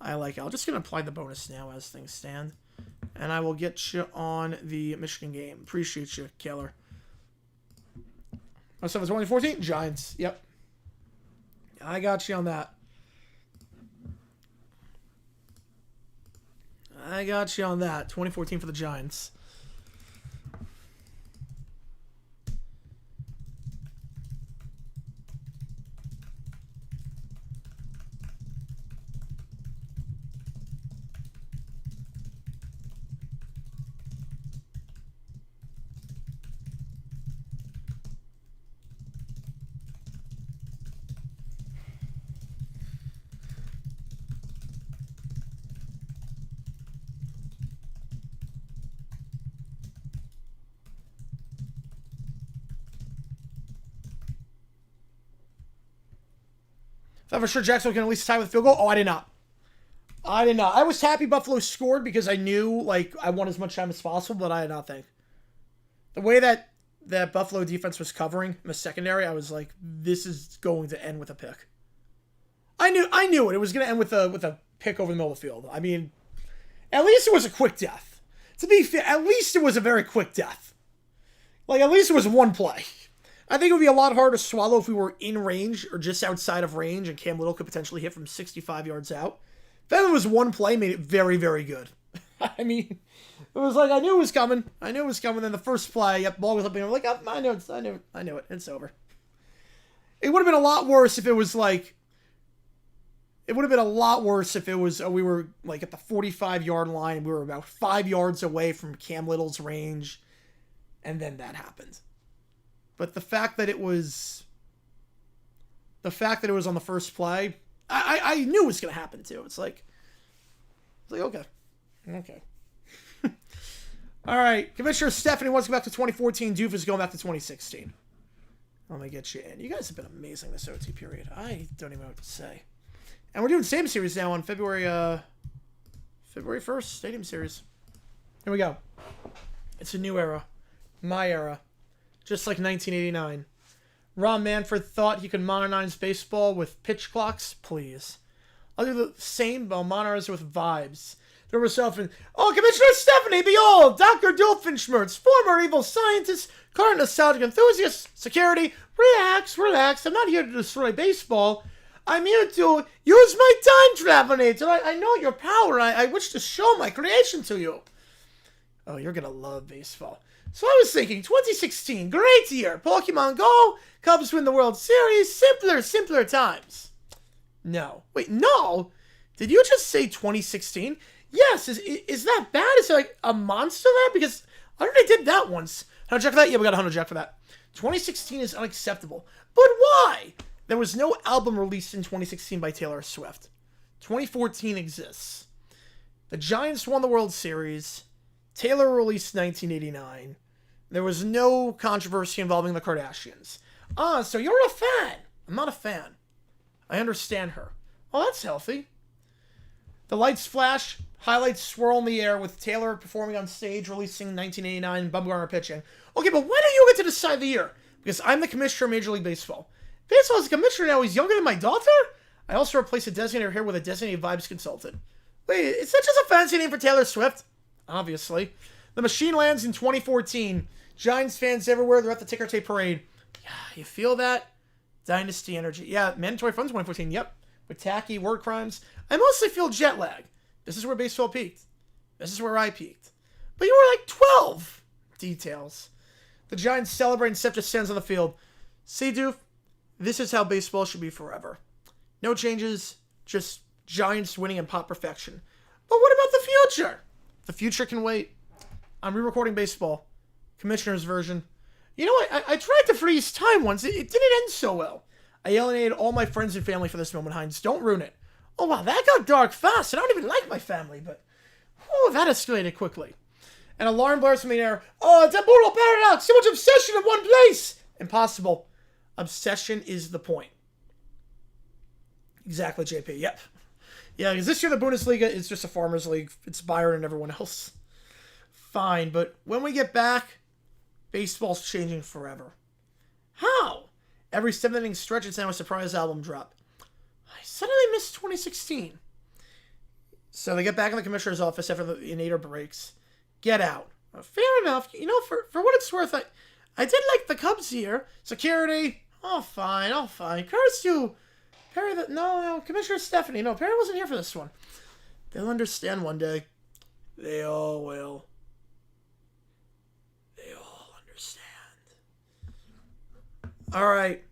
I like it. I'm just going to apply the bonus now as things stand. And I will get you on the Michigan game. Appreciate you, Keller. Oh, so it's 2014? Giants. Yep. I got you on that. I got you on that. 2014 for the Giants. Thought for sure Jacksonville can at least tie with a field goal. Oh, I did not. I did not. I was happy Buffalo scored because I knew, like, I want as much time as possible, but I did not think. The way that Buffalo defense was covering in the secondary, I was like, this is going to end with a pick. I knew it. It was going to end with a pick over the middle of the field. I mean, at least it was a quick death. To be fair, at least it was a very quick death. Like, at least it was one play. I think it would be a lot harder to swallow if we were in range or just outside of range and Cam Little could potentially hit from 65 yards out. Then it was one play, made it very, very good. I mean, it was like, I knew it was coming. I knew it was coming. Then the first play, yep, ball was up, and I'm like, oh, I knew it. It's over. It would have been a lot worse if it was like, we were like at the 45-yard line and we were about 5 yards away from Cam Little's range, and then that happened. But the fact that it was on the first play, I knew it was going to happen too. It's like okay. All right. Commissioner Stephanie wants to go back to 2014. Doof is going back to 2016. Let me get you in. You guys have been amazing this OT period. I don't even know what to say. And we're doing Stadium Series now on February 1st. Stadium Series. Here we go. It's a new era. My era. Just like 1989. Ron Manfred thought he could modernize baseball with pitch clocks. Please. I'll do the same, but I'll modernize it with vibes. There was often, Commissioner Stephanie, behold, Dr. Dolphinschmerz, former evil scientist, current nostalgic enthusiast, security, relax, I'm not here to destroy baseball. I'm here to use my time traveling aids, and I know your power, I wish to show my creation to you. Oh, you're gonna love baseball. So I was thinking, 2016, great year. Pokemon Go, Cubs win the World Series, simpler times. No. Wait, no? Did you just say 2016? Yes, is that bad? Is it like a monster there? Because I already did that once. 100 jack for that? Yeah, we got 100 jack for that. 2016 is unacceptable. But why? There was no album released in 2016 by Taylor Swift. 2014 exists. The Giants won the World Series. Taylor released 1989. There was no controversy involving the Kardashians. So you're a fan. I'm not a fan. I understand her. Oh, that's healthy. The lights flash, highlights swirl in the air with Taylor performing on stage, releasing 1989, and Bumgarner pitching. Okay, but when do you get to decide the year? Because I'm the commissioner of Major League Baseball. Baseball is a commissioner now. He's younger than my daughter? I also replaced a designator here with a designated vibes consultant. Wait, is that just a fancy name for Taylor Swift? Obviously. The machine lands in 2014. Giants fans everywhere. They're at the ticker tape parade. Yeah, you feel that? Dynasty energy. Yeah, mandatory funds 2014. Yep. With tacky word crimes. I mostly feel jet lag. This is where baseball peaked. This is where I peaked. But you were like 12. Details. The Giants celebrate and Steph just stands on the field. See, Doof, this is how baseball should be forever. No changes, just Giants winning and pop perfection. But what about the future? The future can wait. I'm re-recording baseball. Commissioner's version. You know what? I tried to freeze time once. It didn't end so well. I alienated all my friends and family for this moment, Hines. Don't ruin it. Oh, wow, that got dark fast. I don't even like my family, but... Oh, that escalated quickly. An alarm blares from the air. Oh, it's a brutal paradox. So much obsession in one place. Impossible. Obsession is the point. Exactly, JP. Yep. Yeah, because this year the Bundesliga is just a farmers league. It's Bayern and everyone else. Fine, but when we get back, baseball's changing forever. How? Every 7-inning stretch, it's now a surprise album drop. I suddenly missed 2016. So they get back in the commissioner's office after the Nader breaks. Get out. Fair enough. You know, for what it's worth, I did like the Cubs here. Security. Oh, fine. Oh, fine. Curse you. Perry, no, Commissioner Stephanie. No, Perry wasn't here for this one. They'll understand one day. They all will. They all understand. All right.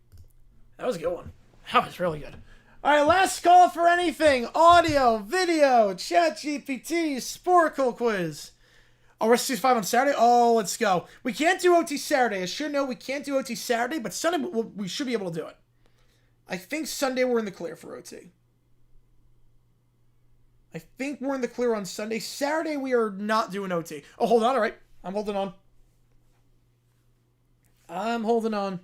That was a good one. That was really good. All right, last call for anything. Audio, video, ChatGPT, Sporkle quiz. Oh, we're 65 on Saturday? Oh, let's go. We can't do OT Saturday. I should know we can't do OT Saturday, but Sunday we should be able to do it. I think Sunday we're in the clear for OT. I think we're in the clear on Sunday. Saturday we are not doing OT. Oh, hold on. All right. I'm holding on. I'm holding on.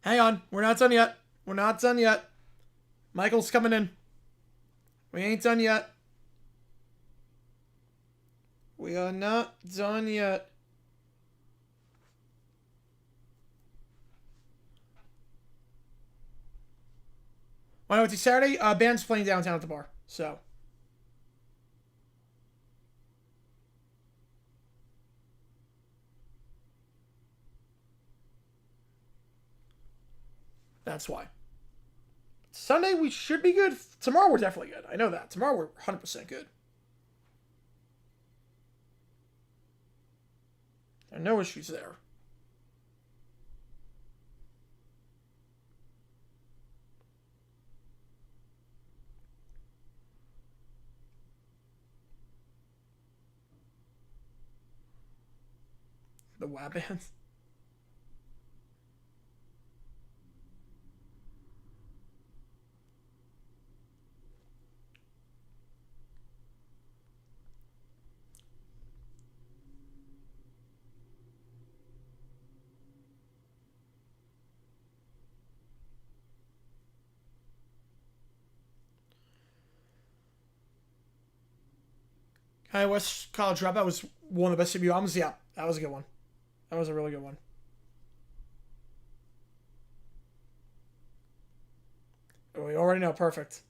Hang on. We're not done yet. We're not done yet. Michael's coming in. We ain't done yet. We are not done yet. Why not? It's Saturday. Band's playing downtown at the bar. So. That's why. Sunday, we should be good. Tomorrow, we're definitely good. I know that. Tomorrow, we're 100% good. There are no issues there. The WAB bands. Kanye West College Dropout was one of the best debut albums. Yeah, that was a good one. That was a really good one. We already know. Perfect.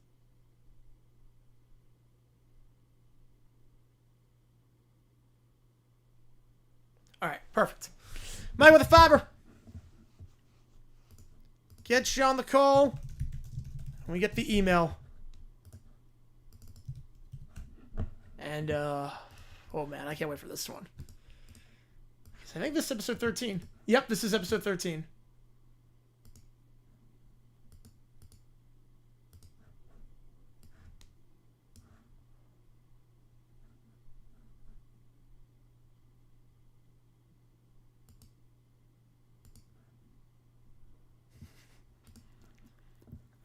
All right, perfect. Mike with a fiber. Get you on the call. And we get the email. And, oh man, I can't wait for this one. I think this is episode 13. Yep, this is episode 13.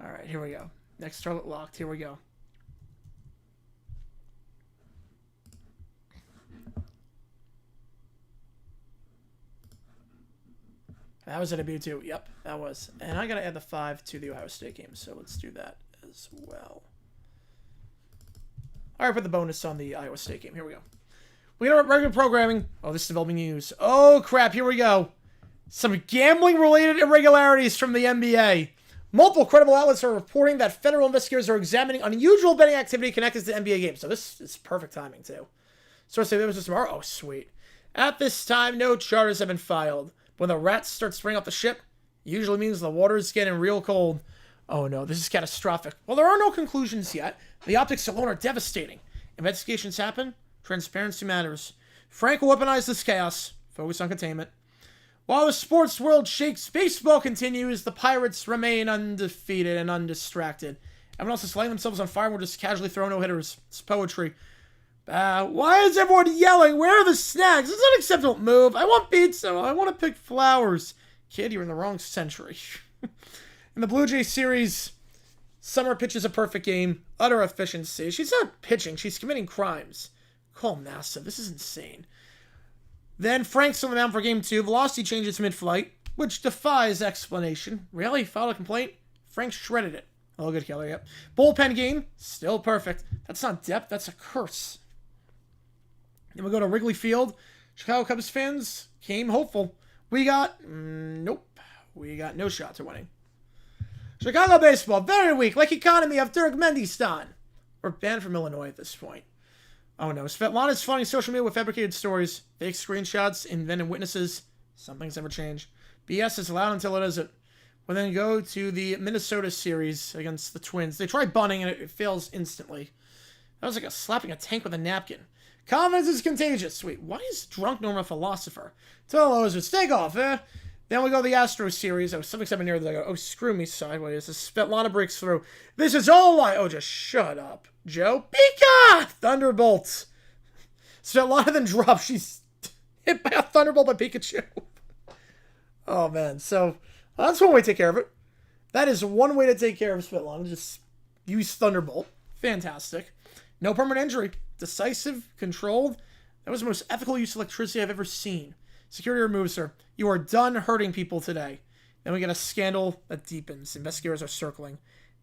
All right, here we go. Next Starlet locked. Here we go. That was a debut too. Yep, that was. And I gotta add the 5 to the Ohio State game, so let's do that as well. All right, put the bonus on the Iowa State game. Here we go. We got our regular programming. Oh, this is developing news. Oh crap! Here we go. Some gambling-related irregularities from the NBA. Multiple credible outlets are reporting that federal investigators are examining unusual betting activity connected to the NBA games. So this is perfect timing too. Source say this was tomorrow. Oh, sweet. At this time, no charges have been filed. When the rats start spraying up the ship, usually means the water is getting real cold. Oh no, this is catastrophic. Well, there are no conclusions yet. The optics alone are devastating. Investigations happen. Transparency matters. Frank will weaponize this chaos. Focus on containment. While the sports world shakes, baseball continues. The Pirates remain undefeated and undistracted. Everyone else is lighting themselves on fire and we're just casually throwing no-hitters. It's poetry. Why is everyone yelling? Where are the snacks? It's an unacceptable move. I want pizza. I want to pick flowers. Kid, you're in the wrong century. In the Blue Jays series, Summer pitches a perfect game. Utter efficiency. She's not pitching. She's committing crimes. Call NASA. This is insane. Then Frank's on the mound for game 2. Velocity changes mid-flight, which defies explanation. Really? Filed a complaint? Frank shredded it. Oh, good killer, yep. Bullpen game, still perfect. That's not depth, that's a curse. Then we go to Wrigley Field. Chicago Cubs fans came hopeful. We got, nope. We got no shot to winning. Chicago baseball, very weak, like economy of Turkmenistan. We're banned from Illinois at this point. Oh no, Svetlana's flooding social media with fabricated stories, fake screenshots, invented witnesses. Some things never change. BS is allowed until it isn't. We'll then go to the Minnesota series against the Twins. They try bunting and it fails instantly. That was like a slapping a tank with a napkin. Confidence is contagious. Wait, why is drunk Norma philosopher? Tell those, take off, eh? Then we go to the Astros series. Oh, something's happening here. They go, oh, screw me sideways. This Svetlana breaks through. This is all lie. Oh, just shut up, Joe. Pika! Thunderbolts. Svetlana then drops. She's hit by a thunderbolt by Pikachu. Oh, man. So that's one way to take care of it. That is one way to take care of Svetlana. Just use Thunderbolt. Fantastic. No permanent injury. Decisive, controlled. That was the most ethical use of electricity I've ever seen. Security removes her. You are done hurting people today. Then we get a scandal that deepens. Investigators are circling.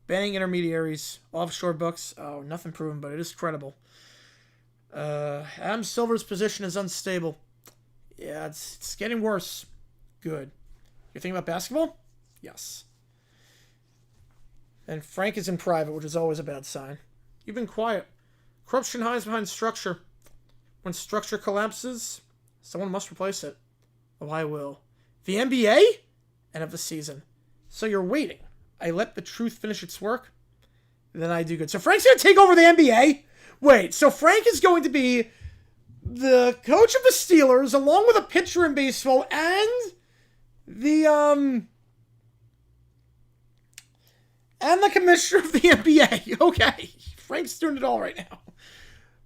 Banning intermediaries. Offshore books. Oh, nothing proven, but it is credible. Adam Silver's position is unstable. Yeah, it's getting worse. Good. You're thinking about basketball? Yes. And Frank is in private, which is always a bad sign. You've been quiet. Corruption hides behind structure. When structure collapses, someone must replace it. Oh, I will. The NBA? End of the season. So you're waiting. I let the truth finish its work. Then I do good. So Frank's going to take over the NBA? Wait, so Frank is going to be the coach of the Steelers, along with a pitcher in baseball, and the commissioner of the NBA. Okay. Frank's doing it all right now.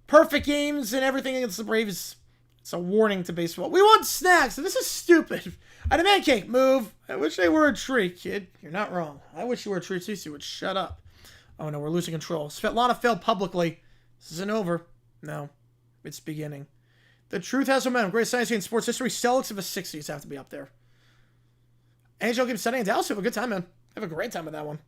Perfect games and everything against the Braves. It's a warning to baseball. We want snacks, and this is stupid. I demand cake. Move. I wish they were a tree, kid. You're not wrong. I wish you were a tree too, so you would shut up. Oh no, we're losing control. Svetlana failed publicly. This isn't over. No. It's beginning. The truth has momentum. Great science in sports history. Celtics of the 60s have to be up there. NHL game setting in Dallas. Have a good time, man. Have a great time with that one.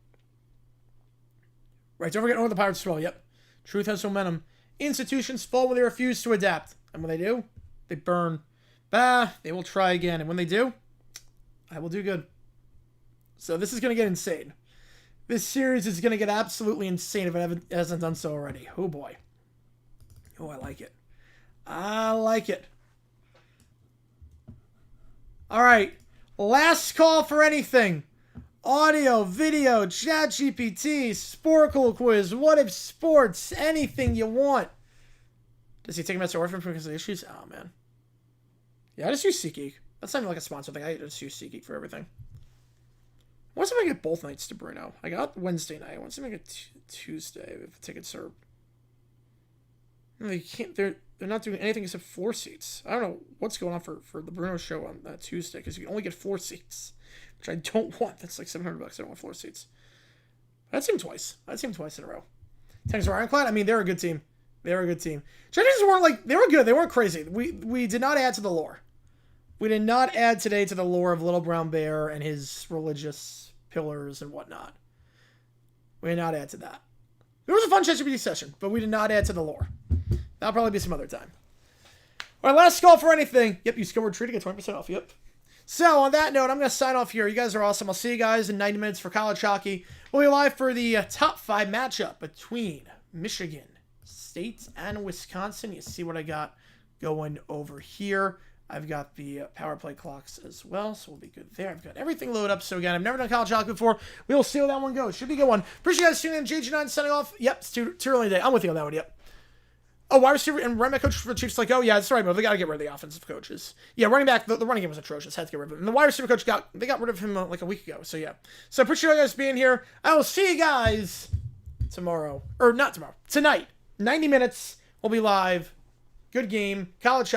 Right, don't forget over the Pirates as well. Yep. Truth has momentum. Institutions fall when they refuse to adapt. And when they do, they burn. Bah, they will try again. And when they do, I will do good. So this is going to get insane. This series is going to get absolutely insane if it hasn't done so already. Oh, boy. Oh, I like it. I like it. All right. Last call for anything. Audio, video, chat GPT, Sporkle quiz, what if sports, anything you want. Does he take him as an orphan because of the issues? Oh, man. Yeah, I just use SeatGeek. That's not even like a sponsor thing. I just use SeatGeek for everything. I want to see if I get both nights to Bruno. I got Wednesday night. I want to see if I get Tuesday if the tickets are... No, they can't. They're not doing anything except 4 seats. I don't know what's going on for the Bruno show on Tuesday because you can only get 4 seats. Which I don't want. That's like $700. I don't want 4 seats. I'd seen them twice. In a row. Thanks for Ironclad. I mean, they're a good team. They're a good team. Chinese weren't like, they were good. They weren't crazy. We did not add to the lore. We did not add today to the lore of Little Brown Bear and his religious pillars and whatnot. We did not add to that. It was a fun ChatGPT session, but we did not add to the lore. That'll probably be some other time. All right, last call for anything. Yep, use code TREE to get 20% off. Yep. So, on that note, I'm going to sign off here. You guys are awesome. I'll see you guys in 90 minutes for college hockey. We'll be live for the top 5 matchup between Michigan State and Wisconsin. You see what I got going over here. I've got the power play clocks as well, so we'll be good there. I've got everything loaded up. So, again, I've never done college hockey before. We'll see how that one goes. Should be a good one. Appreciate you guys tuning in. JG9 signing off. Yep, it's too early today. I'm with you on that one. Yep. Oh, wide receiver and running back coach for the Chiefs like, oh, yeah, that's the right move. They got to get rid of the offensive coaches. Yeah, running back, the running game was atrocious. Had to get rid of him. And the wide receiver coach, they got rid of him like a week ago. So, yeah. So, appreciate you guys being here. I will see you guys tomorrow. Or not tomorrow. Tonight. 90 minutes. We'll be live. Good game. College hockey.